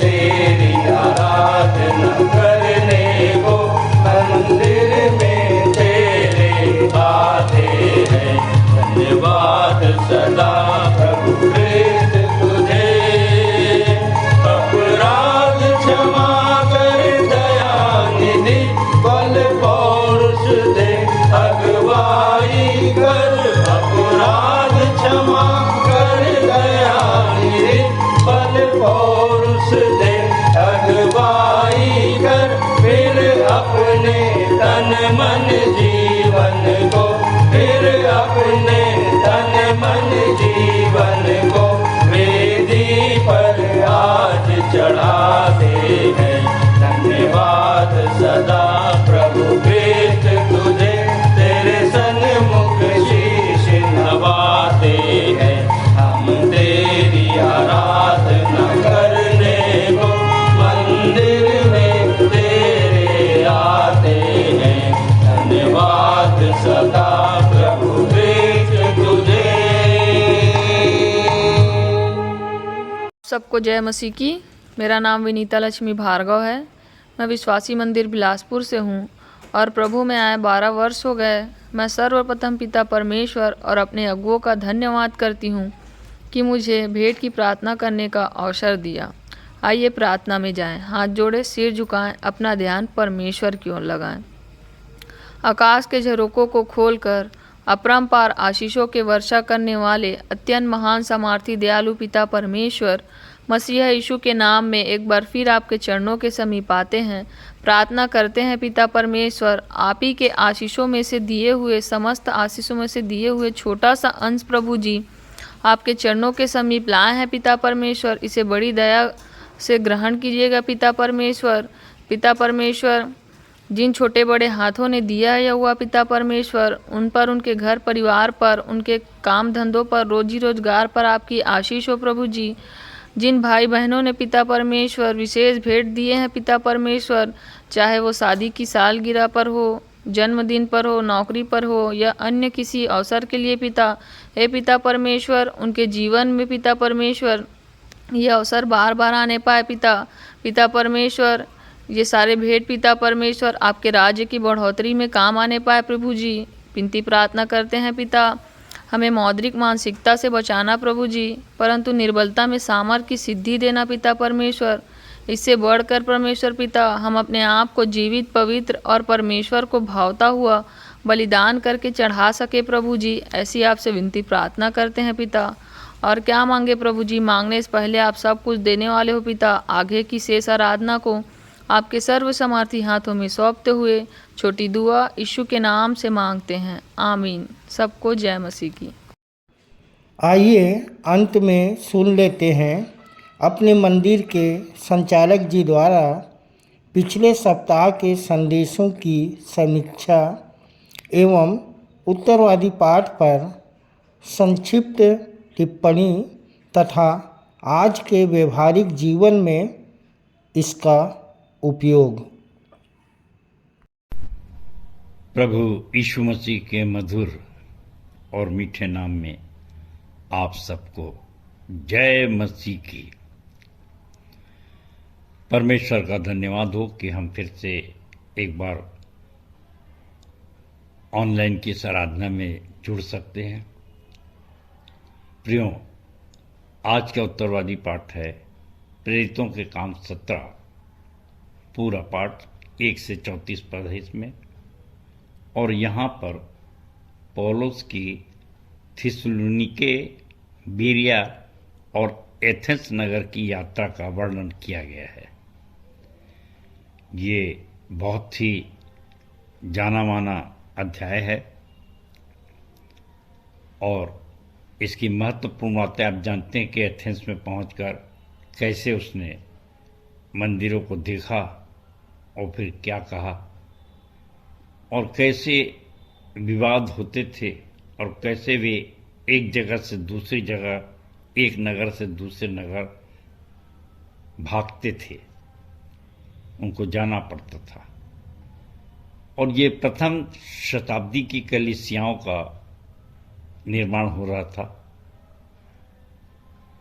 तेरी आराधना करने को मंदिर सबको जय मसीह की। मेरा नाम विनीता लक्ष्मी भार्गव है। मैं विश्वासी मंदिर बिलासपुर से हूँ और प्रभु में आए 12 वर्ष हो गए। मैं सर्वप्रथम पिता परमेश्वर और अपने अगुओं का धन्यवाद करती हूँ कि मुझे भेंट की प्रार्थना करने का अवसर दिया। आइए प्रार्थना में जाएं, हाथ जोड़े, सिर झुकाएं, अपना ध्यान परमेश्वर की ओर लगाएं। आकाश के झरोकों को खोलकर अपरंपार आशीषों के वर्षा करने वाले अत्यंत महान सामर्थी दयालु पिता परमेश्वर, मसीह यीशु के नाम में एक बार फिर आपके चरणों के समीप आते हैं, प्रार्थना करते हैं। पिता परमेश्वर, आप ही के आशीषों में से दिए हुए, समस्त आशीषों में से दिए हुए छोटा सा अंश प्रभु जी आपके चरणों के समीप लाए हैं। पिता परमेश्वर, इसे बड़ी दया से ग्रहण कीजिएगा। पिता परमेश्वर, जिन छोटे बड़े हाथों ने दिया है हुआ पिता परमेश्वर, उन पर, उनके घर परिवार पर, उनके काम धंधों पर, रोजी रोजगार पर आपकी आशीष हो प्रभु जी। जिन भाई बहनों ने पिता परमेश्वर विशेष भेंट दिए हैं पिता परमेश्वर, चाहे वो शादी की सालगिरह पर हो, जन्मदिन पर हो, नौकरी पर हो या अन्य किसी अवसर के लिए पिता, हे पिता परमेश्वर, उनके जीवन में पिता परमेश्वर ये अवसर बार बार आने पाए। पिता परमेश्वर, ये सारे भेंट पिता परमेश्वर आपके राज्य की बढ़ोतरी में काम आने पाए प्रभु जी। विनती प्रार्थना करते हैं पिता, हमें मौद्रिक मानसिकता से बचाना प्रभु जी, परंतु निर्बलता में सामर्थ की सिद्धि देना पिता परमेश्वर। इससे बढ़कर परमेश्वर पिता, हम अपने आप को जीवित, पवित्र और परमेश्वर को भावता हुआ बलिदान करके चढ़ा सके प्रभु जी, ऐसी आपसे विनती प्रार्थना करते हैं पिता। और क्या मांगे प्रभु जी, मांगने से पहले आप सब कुछ देने वाले हो पिता। आगे की शेष आराधना को आपके सर्वसमर्थी हाथों में सौंपते हुए छोटी दुआ यीशु के नाम से मांगते हैं, आमीन। सबको जय मसीह की। आइए अंत में सुन लेते हैं अपने मंदिर के संचालक जी द्वारा पिछले सप्ताह के संदेशों की समीक्षा एवं उत्तरवादी पाठ पर संक्षिप्त टिप्पणी तथा आज के व्यवहारिक जीवन में इसका उपयोग। प्रभु यीशु मसीह के मधुर और मीठे नाम में आप सबको जय मसीह की। परमेश्वर का धन्यवाद हो कि हम फिर से एक बार ऑनलाइन की इस आराधना में जुड़ सकते हैं। प्रियो, आज का उत्तरवादी पाठ है प्रेरितों के काम 17, पूरा पाठ 1 से 34 पद है इसमें। और यहाँ पर पौलुस की थिस्सलुनीके, बीरिया और एथेंस नगर की यात्रा का वर्णन किया गया है। ये बहुत ही जाना माना अध्याय है और इसकी महत्वपूर्ण बातें आप जानते हैं कि एथेंस में पहुंचकर कैसे उसने मंदिरों को देखा और फिर क्या कहा और कैसे विवाद होते थे और कैसे वे एक जगह से दूसरी जगह, एक नगर से दूसरे नगर भागते थे, उनको जाना पड़ता था। और ये प्रथम शताब्दी की कलीसियाओं का निर्माण हो रहा था।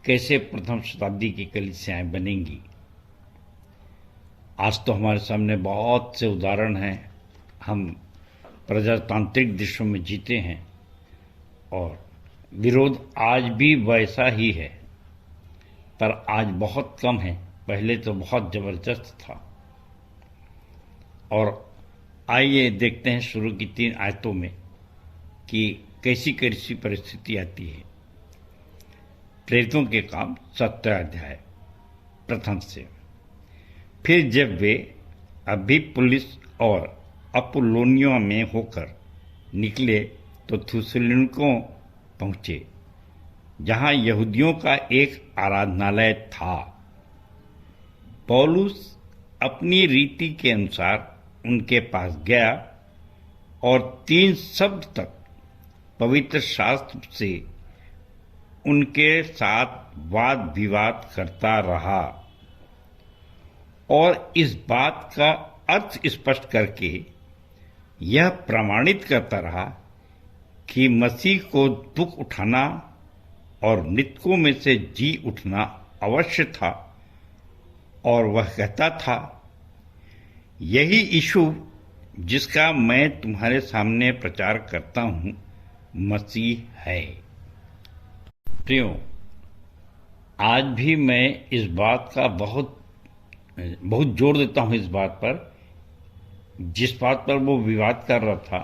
कैसे प्रथम शताब्दी की कलीसियाएं बनेंगी, आज तो हमारे सामने बहुत से उदाहरण हैं। हम प्रजातांत्रिक देशों में जीते हैं और विरोध आज भी वैसा ही है, पर आज बहुत कम है। पहले तो बहुत जबरदस्त था। और आइए देखते हैं शुरू की 3 आयतों में कि कैसी कैसी परिस्थिति आती है। प्रेरितों के काम 17 अध्याय प्रथम से। फिर जब वे अम्फिपुलिस और अपुल्लोनिया में होकर निकले तो थिस्सलुनीके पहुंचे, जहां यहूदियों का एक आराधनालय था। पौलुस अपनी रीति के अनुसार उनके पास गया और 3 शब्द तक पवित्र शास्त्र से उनके साथ वाद विवाद करता रहा और इस बात का अर्थ स्पष्ट करके यह प्रमाणित करता रहा कि मसीह को दुख उठाना और मृतकों में से जी उठना अवश्य था और वह कहता था, यही यीशु जिसका मैं तुम्हारे सामने प्रचार करता हूं मसीह है। प्रियो, आज भी मैं इस बात का बहुत जोर देता हूं, इस बात पर, जिस बात पर वो विवाद कर रहा था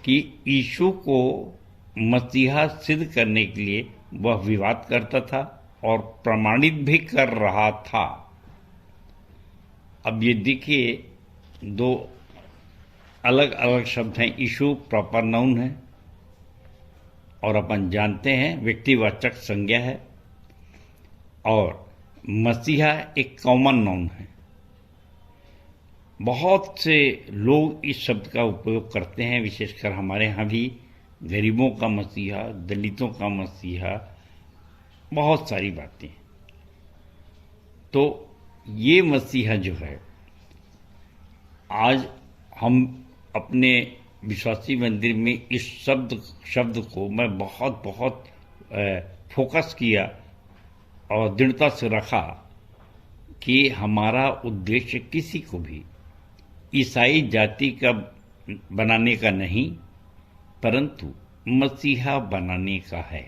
कि यीशु को मसीहा सिद्ध करने के लिए वह विवाद करता था और प्रमाणित भी कर रहा था। अब ये देखिए, दो अलग अलग शब्द हैं। यीशु प्रॉपर नाउन है और अपन जानते हैं व्यक्तिवाचक संज्ञा है, और मसीहा एक कॉमन नाउन है। बहुत से लोग इस शब्द का उपयोग करते हैं, विशेषकर हमारे यहाँ भी। गरीबों का मसीहा, दलितों का मसीहा, बहुत सारी बातें। तो ये मसीहा जो है, आज हम अपने विश्वासी मंदिर में इस शब्द को मैं बहुत फोकस किया और दृढ़ता से रखा कि हमारा उद्देश्य किसी को भी ईसाई जाति का बनाने का नहीं, परंतु मसीहा बनाने का है,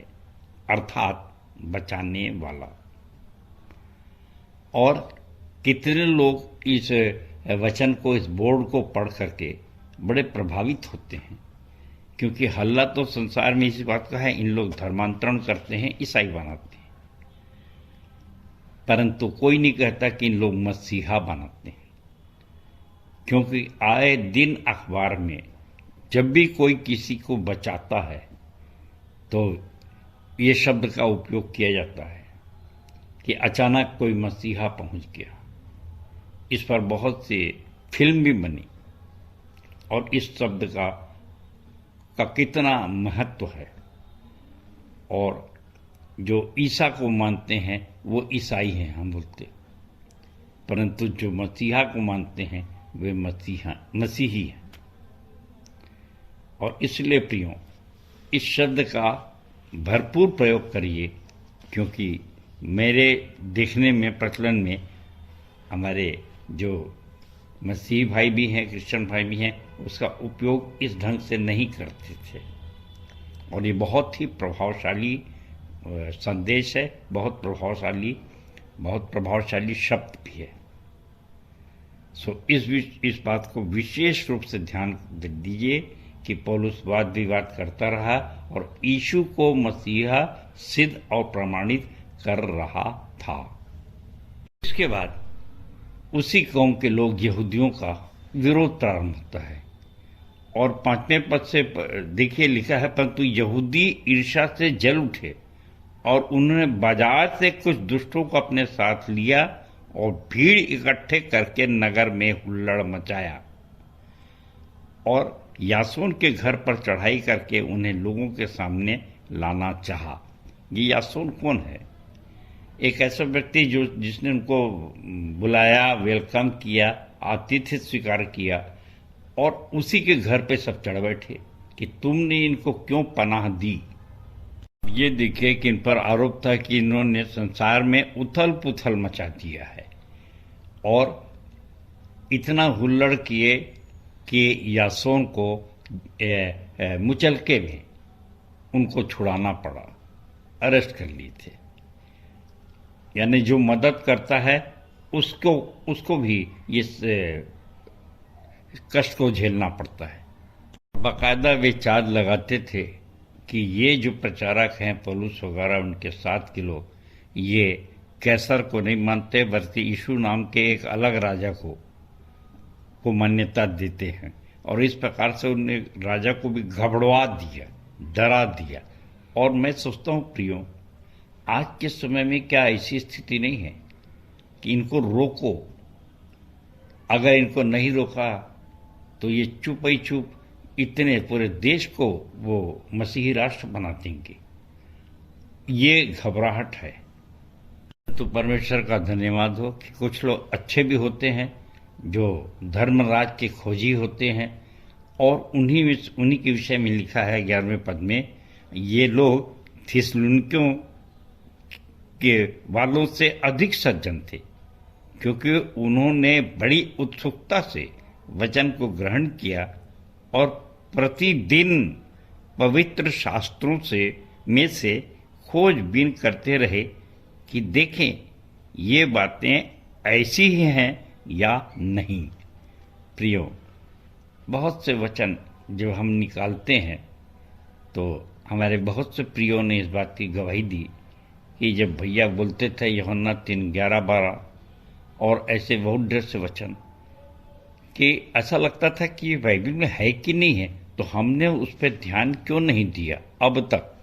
अर्थात बचाने वाला। और कितने लोग इस वचन को, इस बोर्ड को पढ़ करके बड़े प्रभावित होते हैं, क्योंकि हल्ला तो संसार में इसी बात का है, इन लोग धर्मांतरण करते हैं, ईसाई बनाते हैं, परंतु कोई नहीं कहता कि इन लोग मसीहा बनाते हैं। क्योंकि आए दिन अखबार में जब भी कोई किसी को बचाता है तो ये शब्द का उपयोग किया जाता है कि अचानक कोई मसीहा पहुंच गया। इस पर बहुत सी फिल्म भी बनी, और इस शब्द का कितना महत्व है। और जो ईसा को मानते हैं वो ईसाई हैं, हम बोलते, परंतु जो मसीहा को मानते हैं वे मसीही हैं। और इसलिए प्रियो, इस शब्द का भरपूर प्रयोग करिए, क्योंकि मेरे देखने में, प्रचलन में, हमारे जो मसीही भाई भी हैं, क्रिश्चियन भाई भी हैं, उसका उपयोग इस ढंग से नहीं करते थे। और ये बहुत ही प्रभावशाली संदेश है, बहुत प्रभावशाली शब्द भी है। इस बात को विशेष रूप से ध्यान दीजिए कि पौलुस वाद विवाद करता रहा और यीशु को मसीहा सिद्ध और प्रमाणित कर रहा था। इसके बाद उसी कौम के लोग, यहूदियों का विरोध प्रारंभ होता है, और 5वें पद से देखिए लिखा है, परंतु यहूदी ईर्ष्या से जल उठे और उन्होंने बाजार से कुछ दुष्टों को अपने साथ लिया और भीड़ इकट्ठे करके नगर में हुल्लड़ मचाया और यासोन के घर पर चढ़ाई करके उन्हें लोगों के सामने लाना चाहा। ये यासोन कौन है? एक ऐसा व्यक्ति जिसने उनको बुलाया, वेलकम किया, आतिथ्य स्वीकार किया, और उसी के घर पे सब चढ़ बैठे कि तुमने इनको क्यों पनाह दी। ये देखिए कि इन पर आरोप था कि इन्होंने संसार में उथल पुथल मचा दिया है और इतना हुल्लड़ किए कि यासोन को मुचलके में उनको छुड़ाना पड़ा, अरेस्ट कर लिए थे। यानी जो मदद करता है उसको भी इस कष्ट को झेलना पड़ता है। बाकायदा वे चार्ज लगाते थे कि ये जो प्रचारक हैं, पौलुस वगैरह, उनके साथ के लोग, ये कैसर को नहीं मानते बल्कि यीशु नाम के एक अलग राजा को मान्यता देते हैं। और इस प्रकार से उन्होंने राजा को भी घबरावा दिया, डरा दिया। और मैं सोचता हूँ प्रियो, आज के समय में क्या ऐसी स्थिति नहीं है कि इनको रोको? अगर इनको नहीं रोका तो ये चुप ही चुप इतने पूरे देश को वो मसीही राष्ट्र बना देंगे। ये घबराहट है। तो परमेश्वर का धन्यवाद हो कि कुछ लोग अच्छे भी होते हैं जो धर्मराज के खोजी होते हैं, और उन्हीं के विषय में लिखा है 11वें पद में, ये लोग थिस्सलुनीकियों के वालों से अधिक सज्जन थे, क्योंकि उन्होंने बड़ी उत्सुकता से वचन को ग्रहण किया और प्रतिदिन पवित्र शास्त्रों में से खोजबीन करते रहे कि देखें ये बातें ऐसी ही हैं या नहीं। प्रियो, बहुत से वचन जब हम निकालते हैं तो हमारे बहुत से प्रियों ने इस बात की गवाही दी कि जब भैया बोलते थे यूहन्ना 3:11-12 और ऐसे बहुत ढेर से वचन कि ऐसा लगता था कि बाइबल में है कि नहीं है, तो हमने उस पर ध्यान क्यों नहीं दिया अब तक।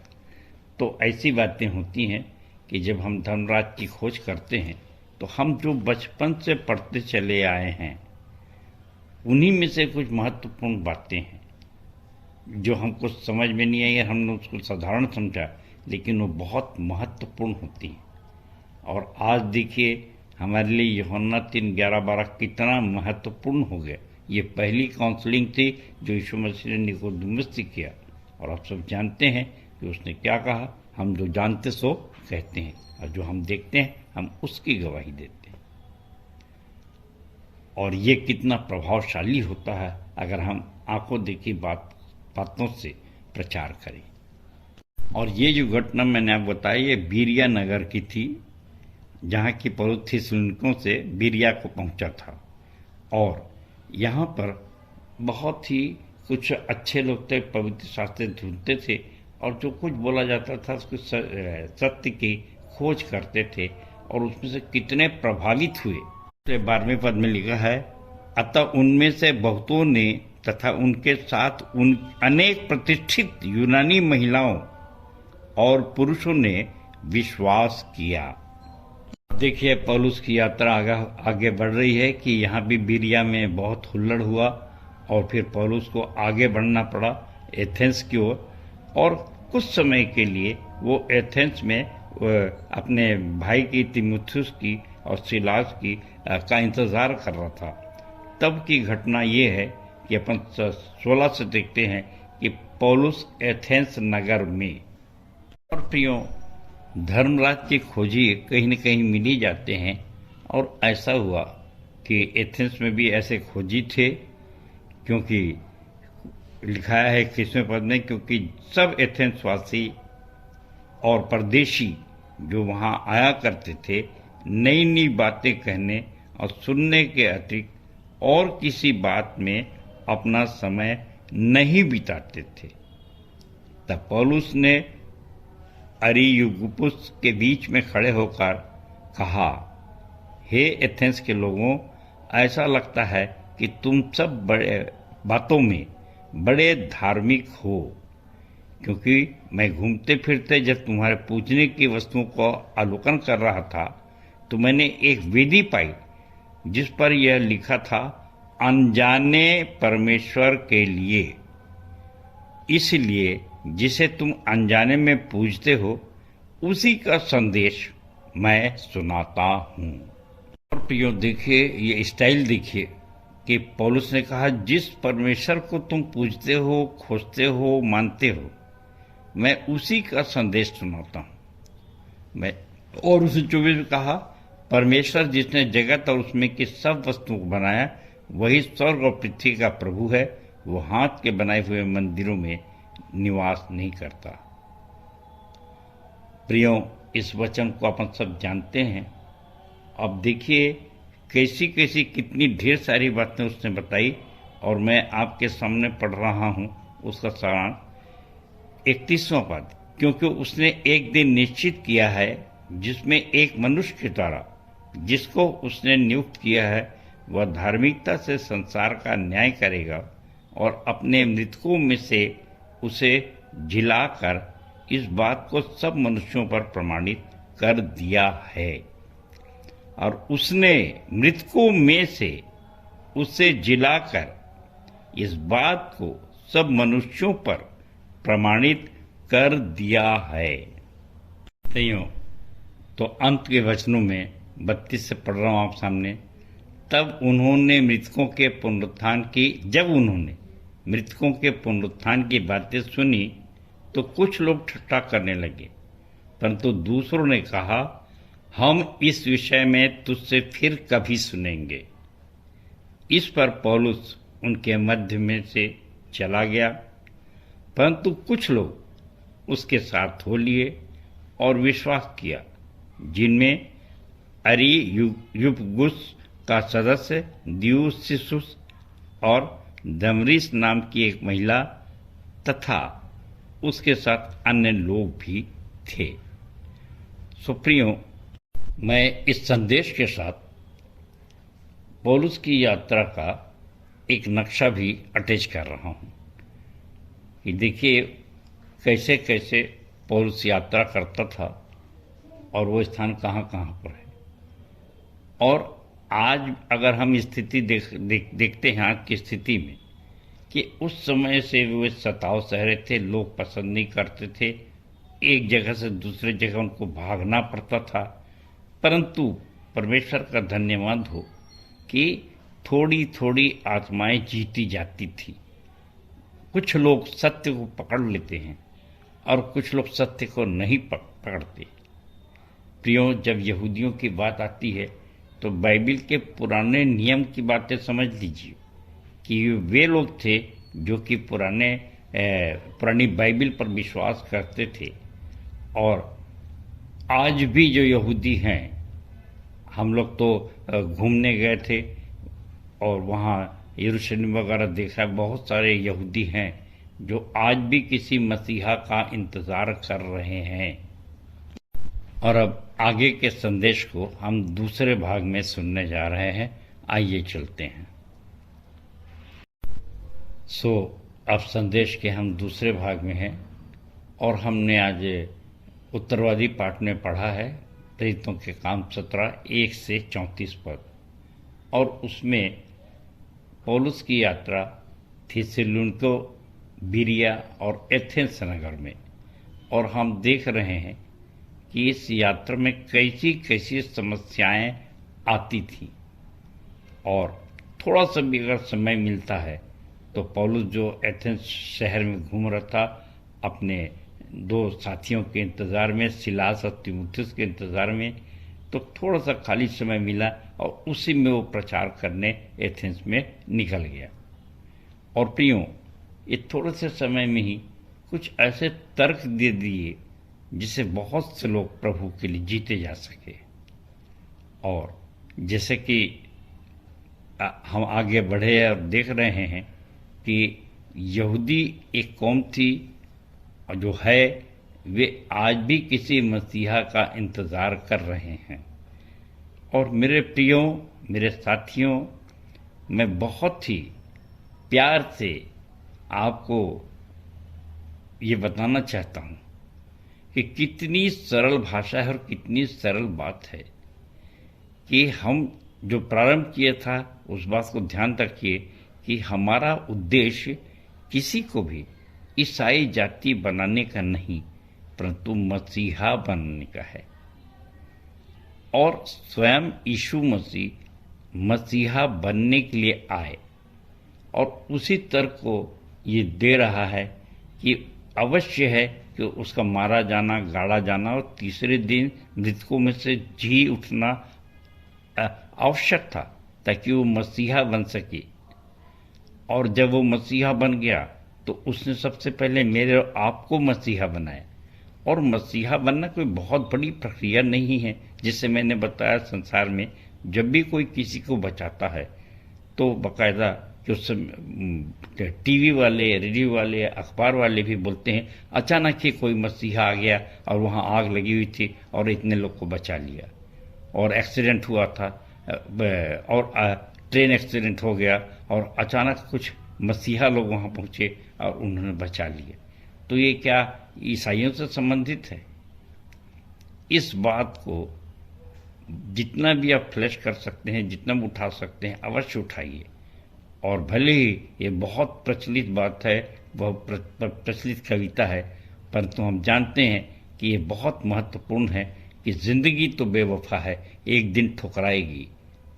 तो ऐसी बातें होती हैं कि जब हम धर्मराज की खोज करते हैं तो हम जो बचपन से पढ़ते चले आए हैं उन्हीं में से कुछ महत्वपूर्ण बातें हैं जो हमको समझ में नहीं आई, हमने उसको साधारण समझा, लेकिन वो बहुत महत्वपूर्ण होती हैं। और आज देखिए हमारे लिए यूहन्ना 3:11-12 कितना महत्वपूर्ण हो गया। ये पहली काउंसलिंग थी जो यीशु मसीह ने निकोदेमुस से किया, और आप सब जानते हैं कि उसने क्या कहा। हम जो जानते सो कहते हैं और जो हम देखते हैं हम उसकी गवाही देते हैं। और ये कितना प्रभावशाली होता है अगर हम आंखों देखी बातों से प्रचार करें। और ये जो घटना मैंने आपको बताई ये बीरिया नगर की थी, जहाँ की पौलुस थिस्सलुनीकों से बीरिया को पहुँचा था। और यहाँ पर बहुत ही कुछ अच्छे लोग थे, पवित्र शास्त्र ढूंढते थे और जो कुछ बोला जाता था उसको सत्य की खोज करते थे, और उसमें से कितने प्रभावित हुए। 12वें पद में लिखा है, अतः उनमें से बहुतों ने तथा उनके साथ उन अनेक प्रतिष्ठित यूनानी महिलाओं और पुरुषों ने विश्वास किया। देखिए पौलुस की यात्रा आगे बढ़ रही है कि यहाँ भी बीरिया में बहुत हुल्लड़ हुआ और फिर पौलुस को आगे बढ़ना पड़ा एथेंस की ओर। और कुछ समय के लिए वो एथेंस में अपने भाई की तीमुथियुस की और सिलास की का इंतज़ार कर रहा था। तब की घटना ये है कि अपन 16 से देखते हैं कि पौलुस एथेंस नगर में। और प्रियो, धर्मराज की खोजी कहीं न कहीं मिल ही जाते हैं, और ऐसा हुआ कि एथेंस में भी ऐसे खोजी थे, क्योंकि लिखा है 21वें पद में, क्योंकि सब एथेंस वासी और परदेशी जो वहाँ आया करते थे नई नई बातें कहने और सुनने के अतिरिक्त और किसी बात में अपना समय नहीं बिताते थे। तब पौलुस ने अरियुगुपुस के बीच में खड़े होकर कहा, हे एथेंस के लोगों, ऐसा लगता है कि तुम सब बड़े बातों में बड़े धार्मिक हो, क्योंकि मैं घूमते फिरते जब तुम्हारे पूजने की वस्तुओं को अवलोकन कर रहा था तो मैंने एक वेदी पाई जिस पर यह लिखा था, अनजाने परमेश्वर के लिए, इसलिए जिसे तुम अनजाने में पूजते हो उसी का संदेश मैं सुनाता हूँ। और प्रियो देखिए, ये स्टाइल देखिए कि पौलुस ने कहा, जिस परमेश्वर को तुम पूजते हो, खोजते हो, मानते हो, मैं उसी का संदेश सुनाता हूँ। और उसे 24 में कहा, परमेश्वर जिसने जगत और उसमें की सब वस्तुओं को बनाया वही स्वर्ग और पृथ्वी का प्रभु है। वो हाथ के बनाए हुए मंदिरों में निवास नहीं करता। प्रियो, इस वचन को अपन सब जानते हैं। अब देखिए कैसी कैसी कितनी ढेर सारी बातें उसने बताई, और मैं आपके सामने पढ़ रहा हूँ उसका सारांश। 31वां पद, क्योंकि उसने एक दिन निश्चित किया है जिसमें एक मनुष्य के द्वारा जिसको उसने नियुक्त किया है वह धार्मिकता से संसार का न्याय करेगा, और अपने मृतकों में से उसे जिलाकर इस बात को सब मनुष्यों पर प्रमाणित कर दिया है। और उसने मृतकों में से उसे जिलाकर इस बात को सब मनुष्यों पर प्रमाणित कर दिया है। तो अंत के वचनों में 32 से पढ़ रहा हूं आप सामने। जब उन्होंने मृतकों के पुनरुत्थान की बातें सुनी तो कुछ लोग ठट्ठा करने लगे, परंतु दूसरों ने कहा, हम इस विषय में तुझसे फिर कभी सुनेंगे। इस पर पौलुस उनके मध्य में से चला गया, परंतु कुछ लोग उसके साथ हो लिए और विश्वास किया, जिनमें अरियुपगुस का सदस्य दियुसिसुस और दमरिस नाम की एक महिला तथा उसके साथ अन्य लोग भी थे। सुप्रियो, मैं इस संदेश के साथ पौलुस की यात्रा का एक नक्शा भी अटैच कर रहा हूँ कि देखिए कैसे कैसे पौलुस यात्रा करता था और वो स्थान कहाँ कहाँ पर है। और आज अगर हम स्थिति देखते हैं आज की स्थिति में कि उस समय से वे सताव सह रहे थे, लोग पसंद नहीं करते थे, एक जगह से दूसरे जगह उनको भागना पड़ता था, परंतु परमेश्वर का धन्यवाद हो कि थोड़ी थोड़ी आत्माएं जीती जाती थी। कुछ लोग सत्य को पकड़ लेते हैं और कुछ लोग सत्य को नहीं पकड़ते। प्रियो, जब यहूदियों की बात आती है तो बाइबिल के पुराने नियम की बातें समझ लीजिए कि वे लोग थे जो कि पुरानी बाइबिल पर विश्वास करते थे। और आज भी जो यहूदी हैं, हम लोग तो घूमने गए थे और वहाँ यरूशलेम वगैरह देखा, बहुत सारे यहूदी हैं जो आज भी किसी मसीहा का इंतज़ार कर रहे हैं। और अब आगे के संदेश को हम दूसरे भाग में सुनने जा रहे हैं। आइए चलते हैं। अब संदेश के हम दूसरे भाग में हैं और हमने आज उत्तरवादी पाठ में पढ़ा है प्रेरितों के काम 17:1 से 34 पद, और उसमें पौलुस की यात्रा थिस्सलुनीके, बिरिया और एथेंस नगर में। और हम देख रहे हैं कि इस यात्रा में कैसी कैसी समस्याएं आती थी। और थोड़ा सा भी अगर समय मिलता है तो पौलुस जो एथेंस शहर में घूम रहा था अपने दो साथियों के इंतज़ार में, सिलास और तीमुथियुस के इंतज़ार में, तो थोड़ा सा खाली समय मिला और उसी में वो प्रचार करने एथेंस में निकल गया। और प्रियो, ये थोड़े से समय में ही कुछ ऐसे तर्क दे दिए जिससे बहुत से लोग प्रभु के लिए जीते जा सके। और जैसे कि हम आगे बढ़े और देख रहे हैं कि यहूदी एक कौम थी और जो है वे आज भी किसी मसीहा का इंतज़ार कर रहे हैं। और मेरे प्रियो, मेरे साथियों, मैं बहुत ही प्यार से आपको ये बताना चाहता हूँ कि कितनी सरल भाषा है और कितनी सरल बात है कि हम जो प्रारंभ किया था उस बात को ध्यान रखिए कि हमारा उद्देश्य किसी को भी ईसाई जाति बनाने का नहीं, परंतु मसीहा बनने का है। और स्वयं यीशु मसीह मसीहा बनने के लिए आए और उसी तर्क को ये दे रहा है कि अवश्य है कि उसका मारा जाना, गाड़ा जाना और तीसरे दिन मृतकों में से जी उठना आवश्यक था ताकि वो मसीहा बन सके। और जब वो मसीहा बन गया तो उसने सबसे पहले मेरे और आपको मसीहा बनाया। और मसीहा बनना कोई बहुत बड़ी प्रक्रिया नहीं है। जिससे मैंने बताया, संसार में जब भी कोई किसी को बचाता है तो बाकायदा जो टीवी वाले, रेडियो वाले, अखबार वाले भी बोलते हैं अचानक ही कोई मसीहा आ गया और वहाँ आग लगी हुई थी और इतने लोग को बचा लिया। और एक्सीडेंट हुआ था और ट्रेन एक्सीडेंट हो गया और अचानक कुछ मसीहा लोग वहाँ पहुँचे और उन्होंने बचा लिया। तो ये क्या ईसाइयों से संबंधित है? इस बात को जितना भी आप फ्लैश कर सकते हैं, जितना भी उठा सकते हैं, अवश्य उठाइए। और भले ही ये बहुत प्रचलित बात है, बहुत प्रचलित कविता है, परंतु हम जानते हैं कि ये बहुत महत्वपूर्ण है कि ज़िंदगी तो बेवफा है, एक दिन ठुकराएगी,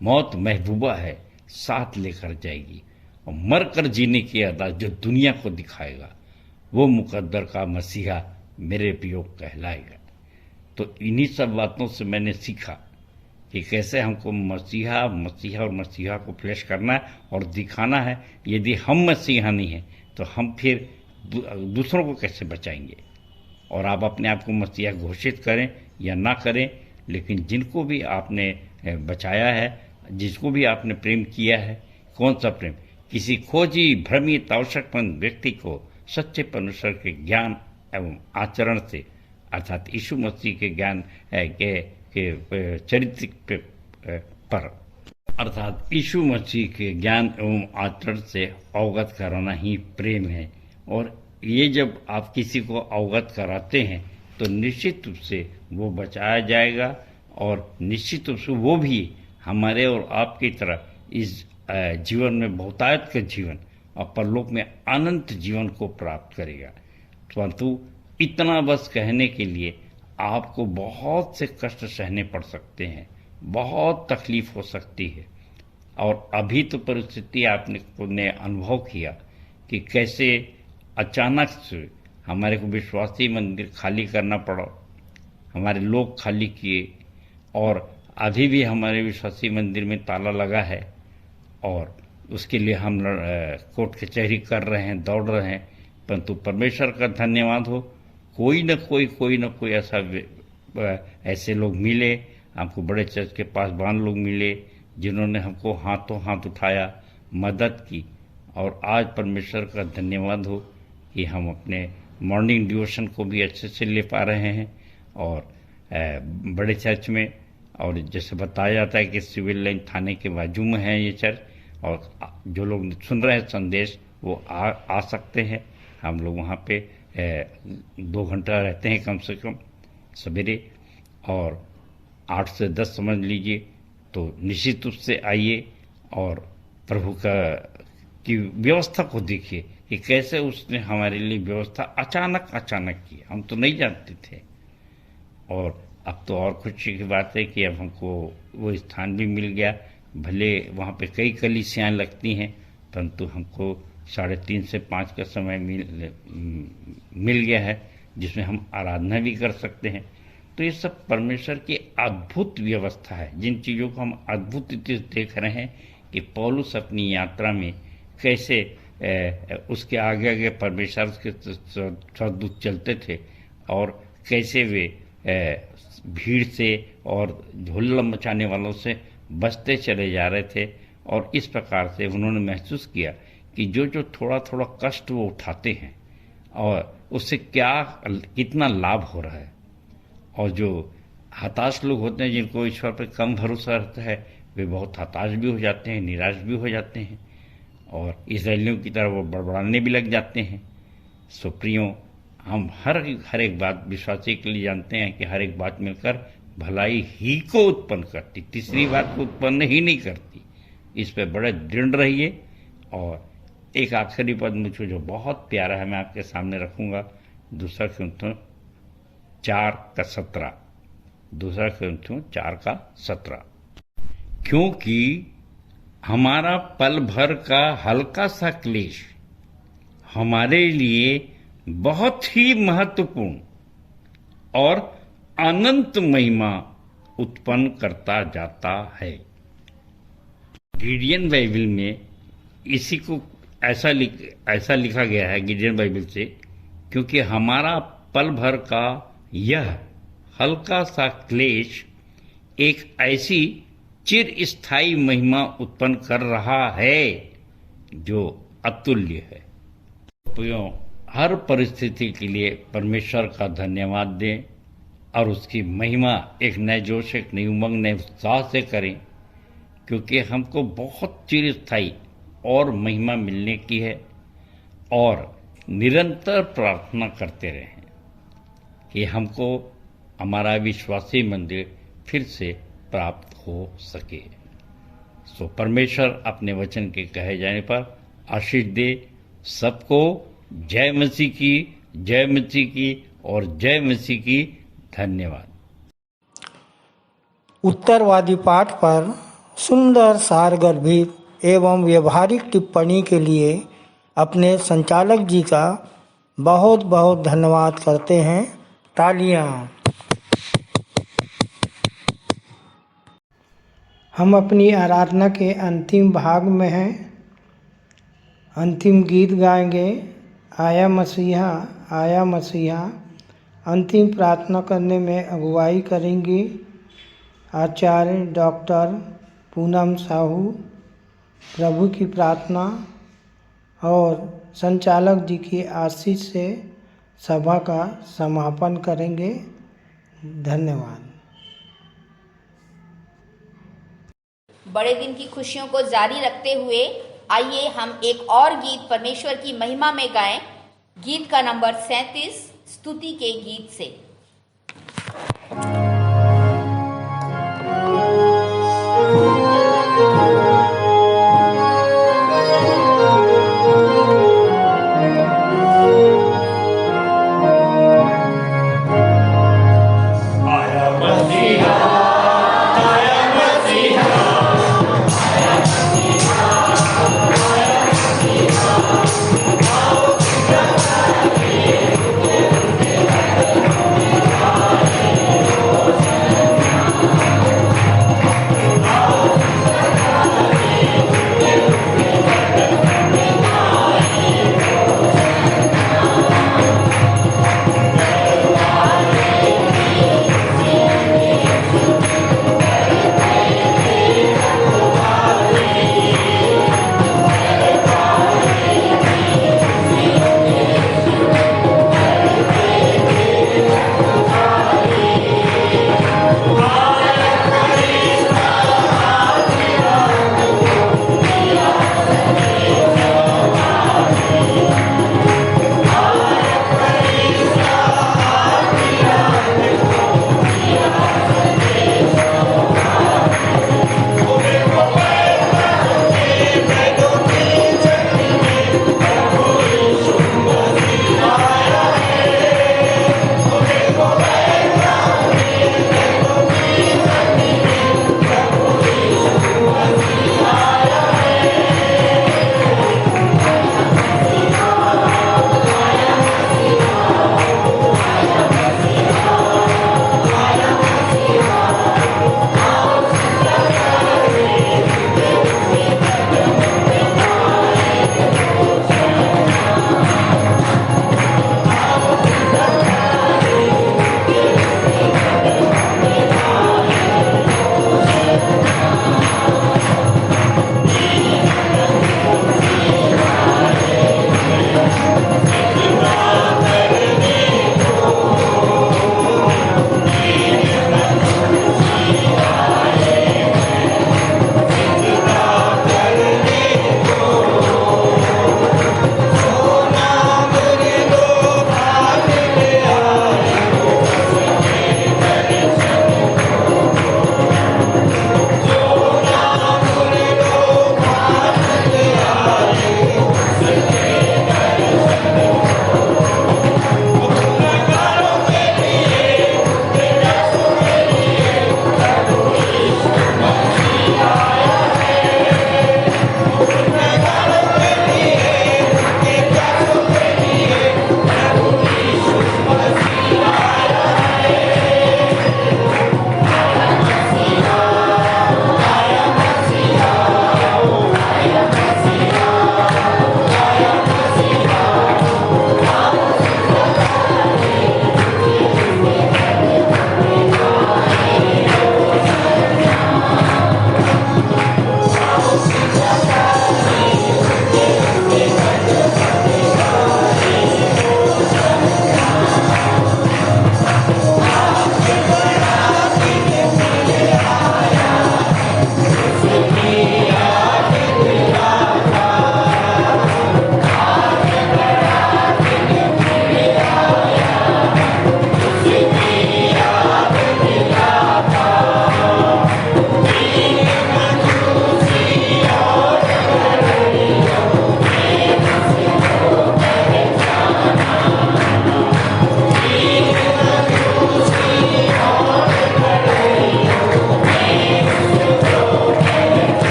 मौत महबूबा है, साथ लेकर जाएगी, और मर कर जीने की अदा जो दुनिया को दिखाएगा वो मुकद्दर का मसीहा मेरे प्रियो कहलाएगा। तो इन्हीं सब बातों से मैंने सीखा कि कैसे हमको मसीहा और मसीहा को फ्लैश करना है और दिखाना है। यदि हम मसीहा नहीं हैं तो हम फिर दूसरों को कैसे बचाएंगे। और आप अपने आप को मसीहा घोषित करें या ना करें, लेकिन जिनको भी आपने बचाया है, जिसको भी आपने प्रेम किया है, कौन सा प्रेम, किसी खोजी भ्रमित आवश्यकमंद व्यक्ति को सच्चे परमेश्वर के ज्ञान एवं आचरण से, अर्थात यीशु मसीह के ज्ञान के चरित्र पर, अर्थात यीशु मसीह के ज्ञान एवं आचरण से अवगत कराना ही प्रेम है। और ये जब आप किसी को अवगत कराते हैं तो निश्चित रूप से वो बचाया जाएगा और निश्चित रूप से वो भी हमारे और आपकी तरह इस जीवन में बहुतायत का जीवन और परलोक में अनंत जीवन को प्राप्त करेगा। परंतु इतना बस कहने के लिए आपको बहुत से कष्ट सहने पड़ सकते हैं, बहुत तकलीफ हो सकती है। और अभी तो परिस्थिति आपने अनुभव किया कि कैसे अचानक से हमारे को विश्वासी मंदिर खाली करना पड़ा, हमारे लोग खाली किए, और अभी भी हमारे विश्वासी मंदिर में ताला लगा है और उसके लिए हम कोर्ट कचहरी कर रहे हैं, दौड़ रहे हैं। परंतु परमेश्वर का धन्यवाद हो, कोई न कोई ऐसे लोग मिले, हमको बड़े चर्च के पास बान लोग मिले जिन्होंने हमको हाथों हाथ उठाया, मदद की। और आज परमेश्वर का धन्यवाद हो कि हम अपने मॉर्निंग डिवोशन को भी अच्छे से ले पा रहे हैं और बड़े चर्च में, और जैसे बताया जाता है कि सिविल लाइन थाने के बाजू में है ये चर्च, और जो लोग सुन रहे हैं संदेश वो आ सकते हैं। हम लोग वहाँ पे 2 घंटा रहते हैं कम से कम सवेरे, और 8 से 10 समझ लीजिए। तो निश्चित रूप से आइए और प्रभु की व्यवस्था को देखिए कि कैसे उसने हमारे लिए व्यवस्था अचानक की, हम तो नहीं जानते थे। और अब तो और खुशी की बात है कि अब हमको वो स्थान भी मिल गया। भले वहाँ पे कई कलीसियाँ लगती हैं, परंतु हमको 3:30 से 5 का समय मिल गया है जिसमें हम आराधना भी कर सकते हैं। तो ये सब परमेश्वर की अद्भुत व्यवस्था है, जिन चीज़ों को हम अद्भुत देख रहे हैं कि पौलुस अपनी यात्रा में कैसे उसके आगे आगे परमेश्वर के स्वर्गदूत चलते थे और कैसे वे भीड़ से और हुल्लड़ मचाने वालों से बचते चले जा रहे थे। और इस प्रकार से उन्होंने महसूस किया कि जो थोड़ा थोड़ा कष्ट वो उठाते हैं और उससे कितना लाभ हो रहा है। और जो हताश लोग होते हैं, जिनको ईश्वर पर कम भरोसा रहता है, वे बहुत हताश भी हो जाते हैं, निराश भी हो जाते हैं और इस्राएलियों की तरह वो बड़बड़ाने भी लग जाते हैं। सो प्रियो, हम हर एक बात विश्वासी के लिए जानते हैं कि हर एक बात मिलकर भलाई ही को उत्पन्न करती, तीसरी बात को उत्पन्न ही नहीं करती। इस पर बड़े दृढ़ रहिए। और एक आखिरी पद मुझे जो बहुत प्यारा है मैं आपके सामने रखूंगा, 2 कुरिन्थियों 4:17। 2 कुरिन्थियों 4:17। क्योंकि हमारा पल भर का हल्का सा क्लेश हमारे लिए बहुत ही महत्वपूर्ण और अनंत महिमा उत्पन्न करता जाता है। गिडियन बाइबल में इसी को ऐसा लिखा गया है, गिडियन बाइबल से, क्योंकि हमारा पल भर का यह हल्का सा क्लेश एक ऐसी चिर स्थायी महिमा उत्पन्न कर रहा है जो अतुल्य है। हर परिस्थिति के लिए परमेश्वर का धन्यवाद दें और उसकी महिमा एक नए जोश, एक नई उमंग, नए उत्साह से करें, क्योंकि हमको बहुत चिरस्थायी और महिमा मिलने की है। और निरंतर प्रार्थना करते रहें कि हमको हमारा विश्वासी मंदिर फिर से प्राप्त हो सके। सो परमेश्वर अपने वचन के कहे जाने पर आशीष दे सबको। जय मसीह की, जय मसीह की और जय मसीह की। धन्यवाद। उत्तरवादी पाठ पर सुंदर सारगर्भित एवं व्यवहारिक टिप्पणी के लिए अपने संचालक जी का बहुत बहुत धन्यवाद करते हैं। तालियां। हम अपनी आराधना के अंतिम भाग में हैं। अंतिम गीत गाएंगे, आया मसीहा आया मसीहा। अंतिम प्रार्थना करने में अगुवाई करेंगी आचार्य डॉक्टर पूनम साहू। प्रभु की प्रार्थना और संचालक जी की आशीष से सभा का समापन करेंगे। धन्यवाद। बड़े दिन की खुशियों को जारी रखते हुए आइए हम एक और गीत परमेश्वर की महिमा में गाएं। गीत का नंबर 37 स्तुति के गीत से।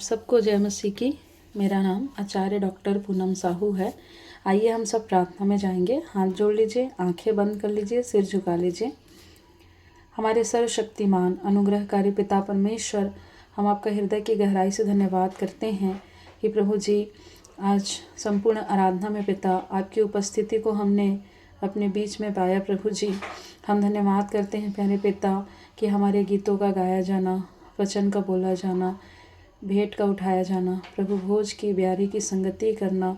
सबको जय मसीह की। मेरा नाम आचार्य डॉक्टर पूनम साहू है। आइए हम सब प्रार्थना में जाएंगे। हाथ जोड़ लीजिए, आंखें बंद कर लीजिए, सिर झुका लीजिए। हमारे सर्वशक्तिमान अनुग्रहकारी पिता परमेश्वर, हम आपका हृदय की गहराई से धन्यवाद करते हैं कि प्रभु जी आज संपूर्ण आराधना में पिता आपकी उपस्थिति को हमने अपने बीच में पाया। प्रभु जी हम धन्यवाद करते हैं प्यारे पिता कि हमारे गीतों का गाया जाना, वचन का बोला जाना, भेंट का उठाया जाना, प्रभु भोज की ब्यारी की संगति करना,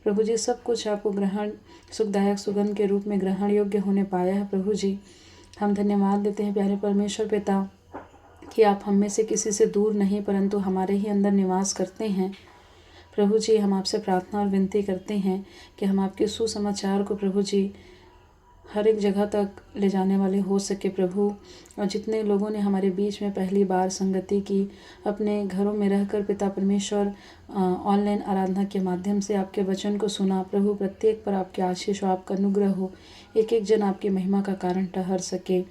प्रभु जी सब कुछ आपको ग्रहण सुखदायक सुगंध के रूप में ग्रहण योग्य होने पाया है। प्रभु जी हम धन्यवाद देते हैं प्यारे परमेश्वर पिता कि आप हम में से किसी से दूर नहीं परंतु हमारे ही अंदर निवास करते हैं। प्रभु जी हम आपसे प्रार्थना और विनती करते हैं कि हम आपके सुसमाचार को प्रभु जी हर एक जगह तक ले जाने वाले हो सके प्रभु। और जितने लोगों ने हमारे बीच में पहली बार संगति की, अपने घरों में रहकर पिता परमेश्वर ऑनलाइन आराधना के माध्यम से आपके वचन को सुना, प्रभु प्रत्येक पर आपके आशीष हो, आपका अनुग्रह हो, एक एक जन आपकी महिमा का कारण ठहर सके।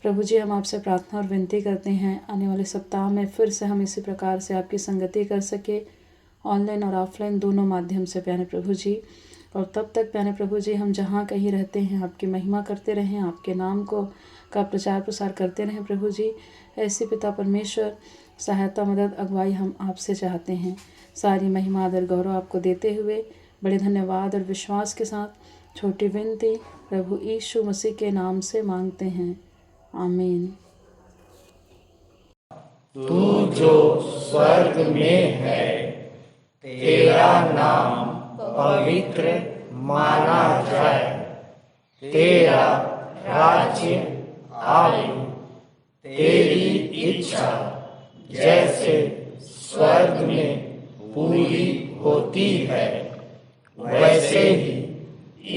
प्रभु जी हम आपसे प्रार्थना और विनती करते हैं आने वाले सप्ताह में फिर से हम इसी प्रकार से आपकी संगति कर सके, ऑनलाइन और ऑफलाइन दोनों माध्यम से प्यारे प्रभु जी। और तब तक प्यारे प्रभु जी हम जहाँ कहीं रहते हैं आपकी महिमा करते रहें, आपके नाम को का प्रचार प्रसार करते रहें प्रभु जी। ऐसे पिता परमेश्वर सहायता मदद अगुवाई हम आपसे चाहते हैं। सारी महिमा आदर गौरव आपको देते हुए बड़े धन्यवाद और विश्वास के साथ छोटी विनती प्रभु यीशु मसीह के नाम से मांगते हैं, आमीन। तू जो स्वर्ग में है, तेरा नाम पवित्र माना जाए, तेरा राज्य आए, तेरी इच्छा जैसे स्वर्ग में पूरी होती है वैसे ही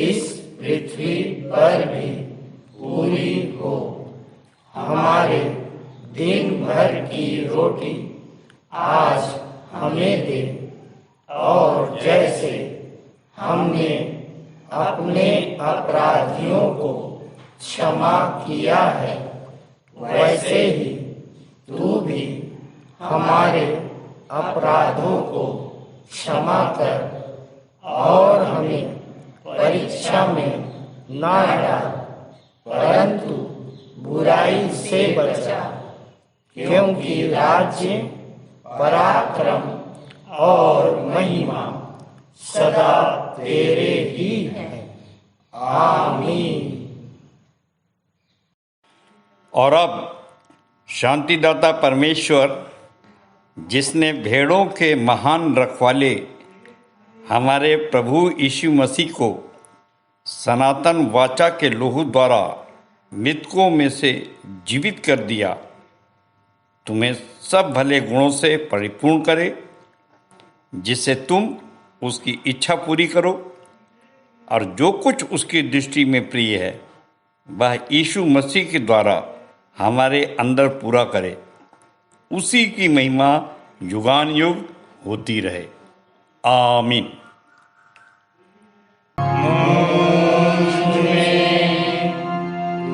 इस पृथ्वी पर भी पूरी हो। हमारे दिन भर की रोटी आज हमें दे, और जैसे हमने अपने अपराधियों को क्षमा किया है वैसे ही तू भी हमारे अपराधों को क्षमा कर, और हमें परीक्षा में ना डाल परंतु बुराई से बचा, क्योंकि राज्य, पराक्रम और महिमा सदा तेरे ही हैं, आमीन। और अब शांतिदाता परमेश्वर, जिसने भेड़ों के महान रखवाले हमारे प्रभु यीशु मसीह को सनातन वाचा के लोहू द्वारा मृतकों में से जीवित कर दिया, तुम्हें सब भले गुणों से परिपूर्ण करे, जिससे तुम उसकी इच्छा पूरी करो और जो कुछ उसकी दृष्टि में प्रिय है वह यीशु मसीह के द्वारा हमारे अंदर पूरा करे। उसी की महिमा युगान युग होती रहे, आमीन।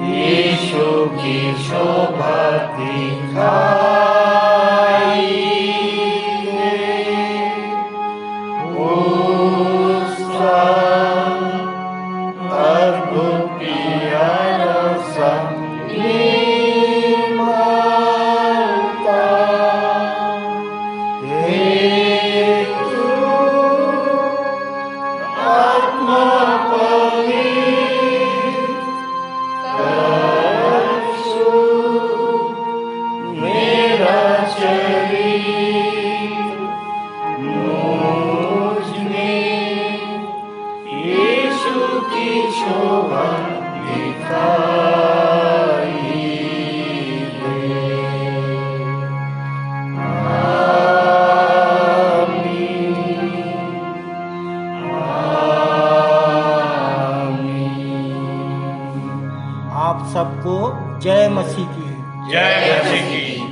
यीशु की शोभा दिखाई, उसका अद्भुत प्यारा संगीत मारता, हे तू आत्मा मेरा शरीर मुझ में यीशु की शोभा दिखाई दे, आमीन, आमीन। आप सबको जय मसीह की। जय मसीह की।